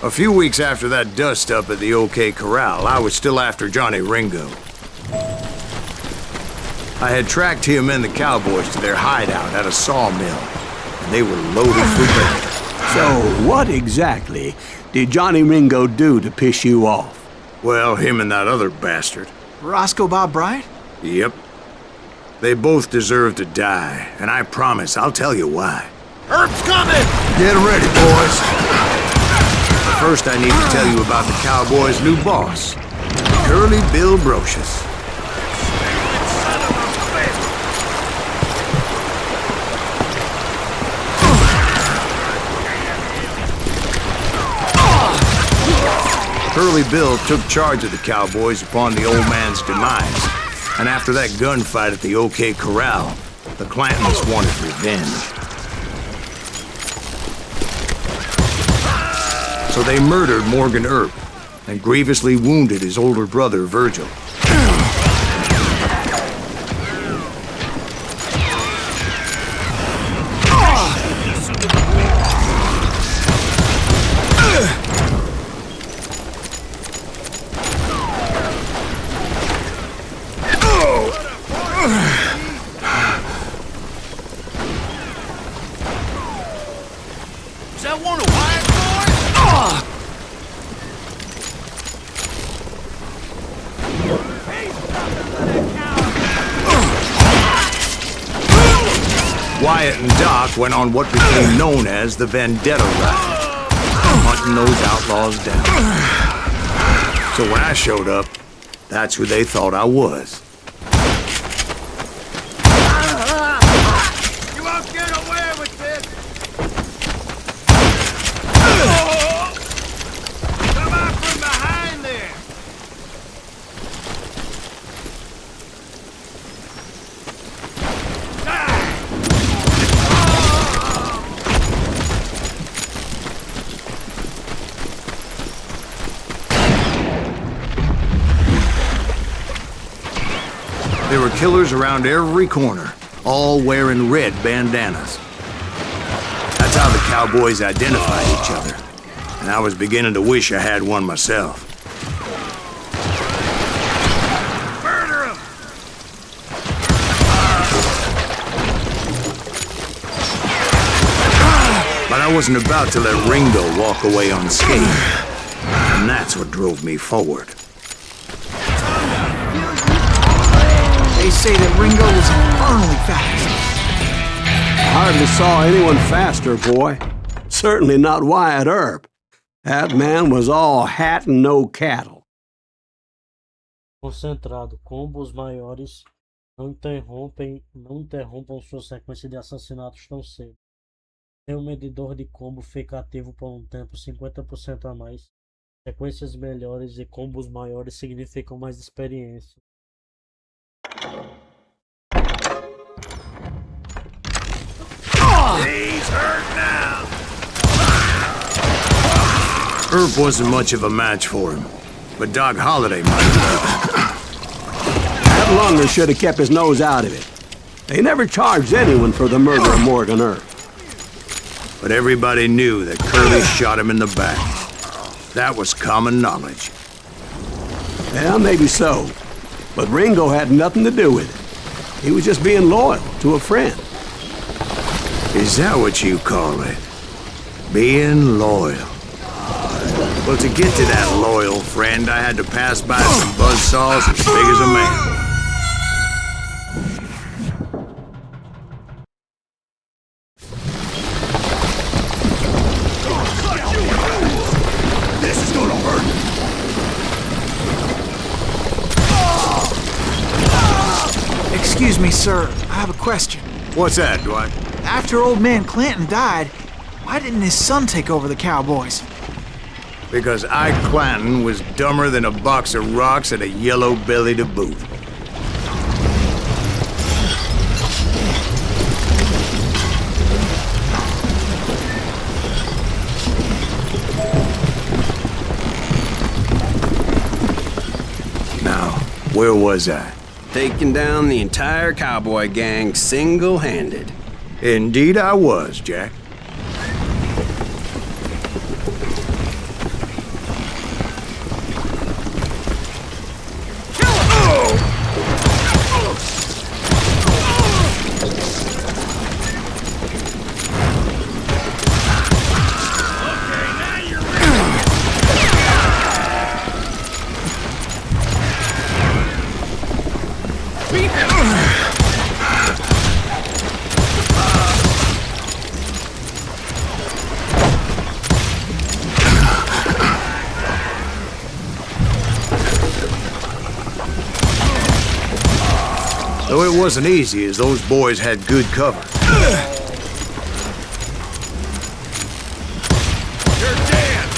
A few weeks after that dust-up at the OK Corral, I was still after Johnny Ringo. I had tracked him and the cowboys to their hideout at a sawmill, and they were loaded for bear. So, what exactly did Johnny Ringo do to piss you off? Well, him and that other bastard. Roscoe Bob Bryant? Yep. They both deserve to die, and I promise I'll tell you why. Earp's coming! Get ready, boys. First, I need to tell you about the Cowboys' new boss, Curly Bill Brocious. Curly Bill took charge of the Cowboys upon the old man's demise, and after that gunfight at the OK Corral, the Clantons wanted revenge. So they murdered Morgan Earp and grievously wounded his older brother, Virgil. Is that one of Wyatt's boys? Wyatt and Doc went on what became known as the Vendetta Ride, hunting those outlaws down. So when I showed up, that's who they thought I was. You won't get away with this! Come out from behind there! There were killers around every corner, all wearing red bandanas. That's how the cowboys identified each other, and I was beginning to wish I had one myself. Murder him! But I wasn't about to let Ringo walk away unscathed, and that's what drove me forward. They say that Ringo was infernally fast. I hardly saw anyone faster, boy. Certainly not Wyatt Earp. That man was all hat and no cattle. Concentrado, combos maiores não interrompam sua sequência de assassinatos tão cedo. Seu medidor de combo fica ativo por um tempo 50% a mais. Sequências melhores e combos maiores significam mais experiência. He's hurt now! Earp wasn't much of a match for him, but Doc Holliday might have. That Lunger should have kept his nose out of it. They never charged anyone for the murder of Morgan Earp. But everybody knew that Curly shot him in the back. That was common knowledge. Yeah, maybe so. But Ringo had nothing to do with it. He was just being loyal to a friend. Is that what you call it? Being loyal? Well, to get to that loyal friend, I had to pass by some buzzsaws as big as a man. This is gonna hurt! Excuse me, sir. I have a question. What's that, Dwight? After old man Clanton died, why didn't his son take over the Cowboys? Because Ike Clanton was dumber than a box of rocks and a yellow belly to boot. Now, where was I? Taking down the entire cowboy gang single-handed. Indeed I was, Jack. Though it wasn't easy, as those boys had good cover. You're dead!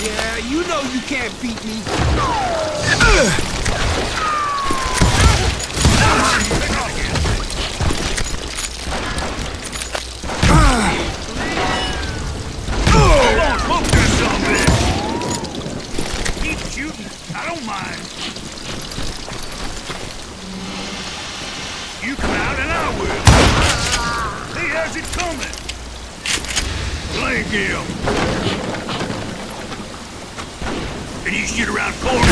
Yeah, you know you can't beat me. Smoke this zombie! Keep shooting. I don't mind. You come out and I will. He has it coming. Blame him. And you shoot around corners.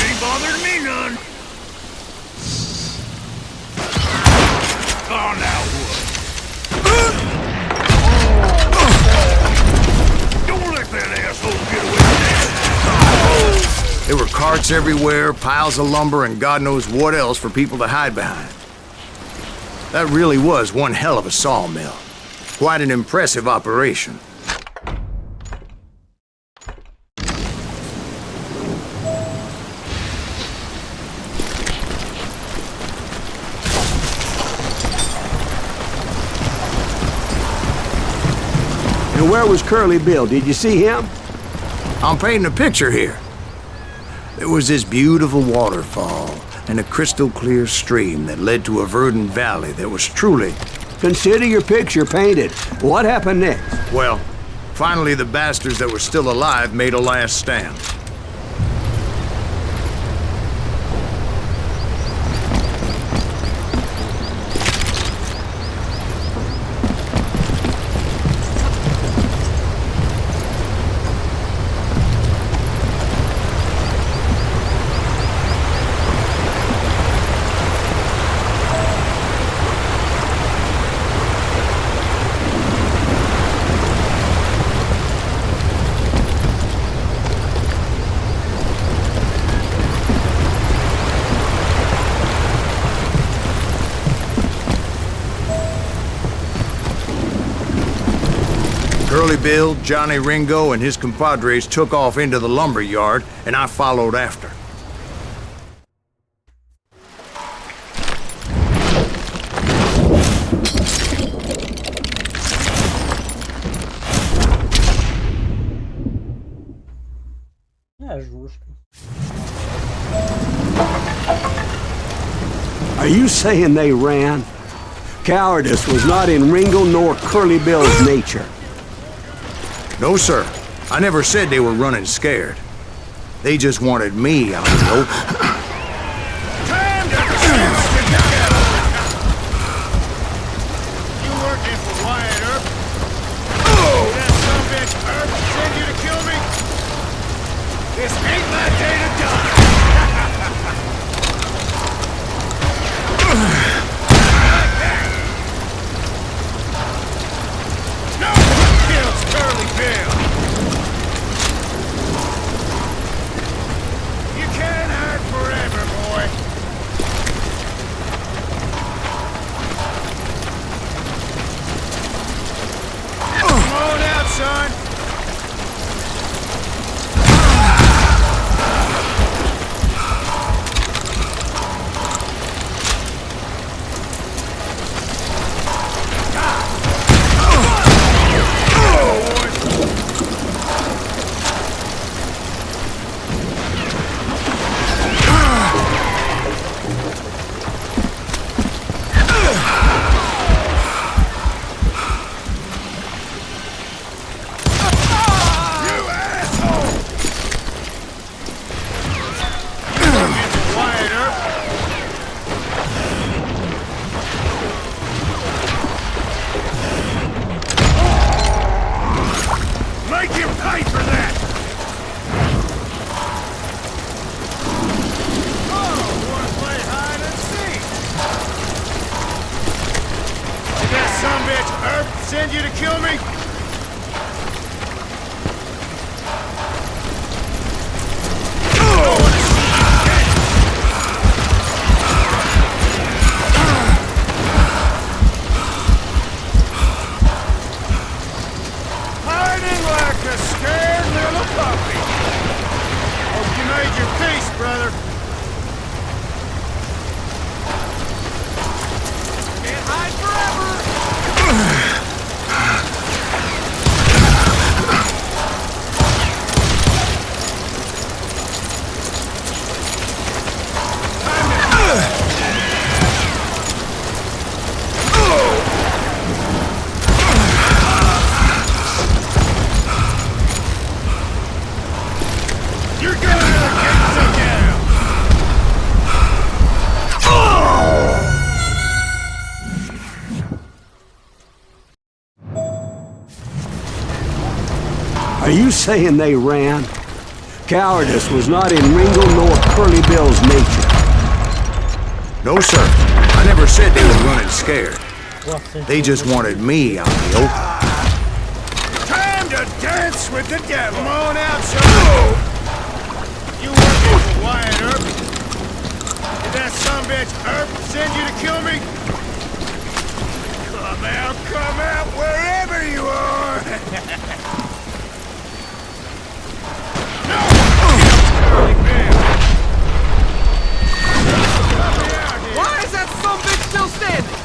Ain't bothering me none. Oh, now what? Don't let that asshole get away with that. There were carts everywhere, piles of lumber, and God knows what else for people to hide behind. That really was one hell of a sawmill. Quite an impressive operation. And where was Curly Bill? Did you see him? I'm painting a picture here. There was this beautiful waterfall and a crystal clear stream that led to a verdant valley that was truly... Consider your picture painted. What happened next? Well, finally the bastards that were still alive made a last stand. Curly Bill, Johnny Ringo, and his compadres took off into the lumber yard, and I followed after. É justo. Are you saying they ran? Cowardice was not in Ringo nor Curly Bill's nature. No, sir. I never said they were running scared. They just wanted me out in the open. Time to dance together! You working for Wyatt Earp? Oh! That sumbitch Earp send you to kill me? This ain't my day to die! No one kills Curly Bill! You can't hide forever, boy. Come on out, son. Make him pay for that! Oh, wanna play hide and seek? Did that sumbitch Earp send you to kill me? Hiding like a scared little puppy. Hope you made your peace, brother. Can't hide forever. You're gonna get some down. Are you saying they ran? Cowardice was not in Ringo nor Curly Bill's nature. No, sir. I never said they were running scared. They just wanted me out in the open. Time to dance with the devil. Come on out, son. You working Wyatt Earp. Did that sumbitch Earp send you to kill me? Come out, wherever you are! No! Why is that sumbitch still standing?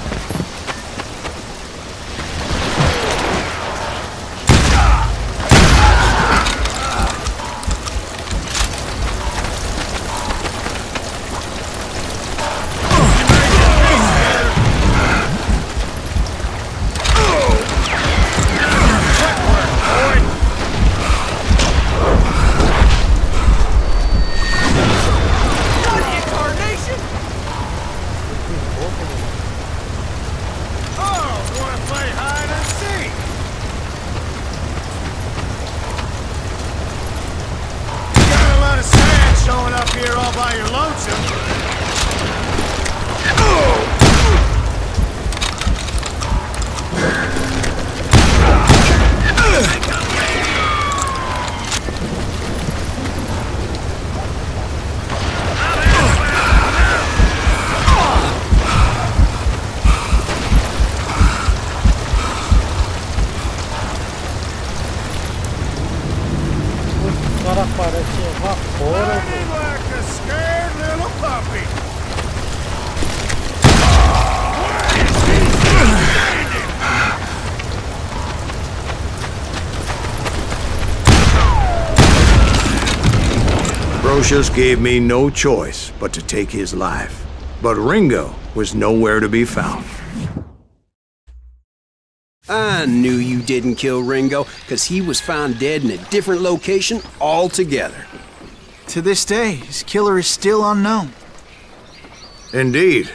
Parece evapora. Fighting like a scared little puppy. Why is he still standing? Brocious gave me no choice but to take his life. But Ringo was nowhere to be found. I knew you didn't kill Ringo, because he was found dead in a different location altogether. To this day, his killer is still unknown. Indeed.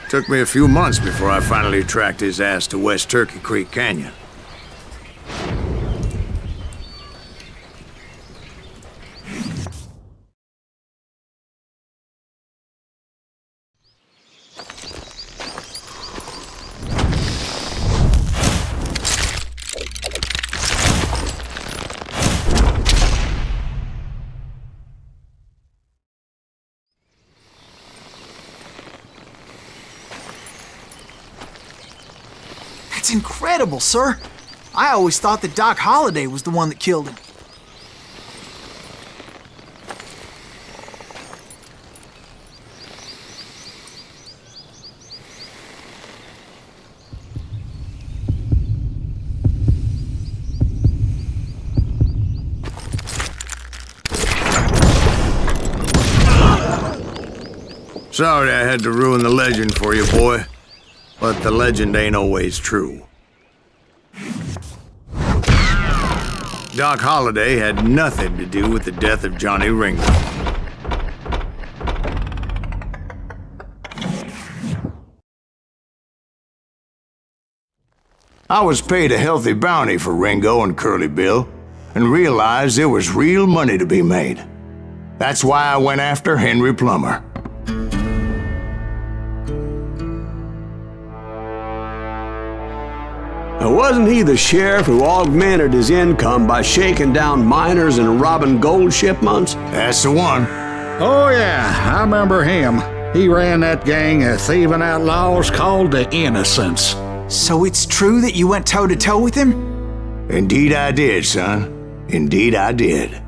Took me a few months before I finally tracked his ass to West Turkey Creek Canyon. That's incredible, sir. I always thought that Doc Holliday was the one that killed him. Sorry I had to ruin the legend for you, boy. But the legend ain't always true. Doc Holliday had nothing to do with the death of Johnny Ringo. I was paid a healthy bounty for Ringo and Curly Bill, and realized there was real money to be made. That's why I went after Henry Plummer. Now, wasn't he the sheriff who augmented his income by shaking down miners and robbing gold shipments? That's the one. Oh, yeah, I remember him. He ran that gang of thieving outlaws called the Innocents. So it's true that you went toe-to-toe with him? Indeed I did, son. Indeed I did.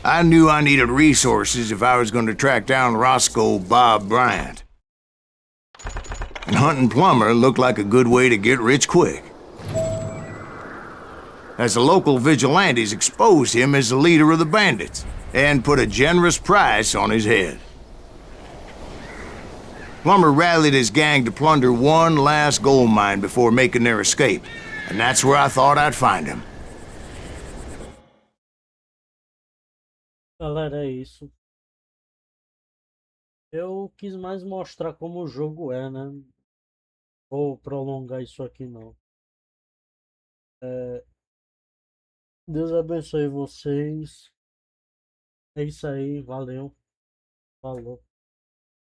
I knew I needed resources if I was going to track down Roscoe Bob Bryant. And hunting Plummer looked like a good way to get rich quick. As the local vigilantes exposed him as the leader of the bandits, and put a generous price on his head. Plummer rallied his gang to plunder one last gold mine before making their escape, and that's where I thought I'd find him. Galera, é isso. Eu quis mais mostrar como o jogo é, né? vou prolongar isso aqui não. É, Deus abençoe vocês. É isso aí, valeu. Falou.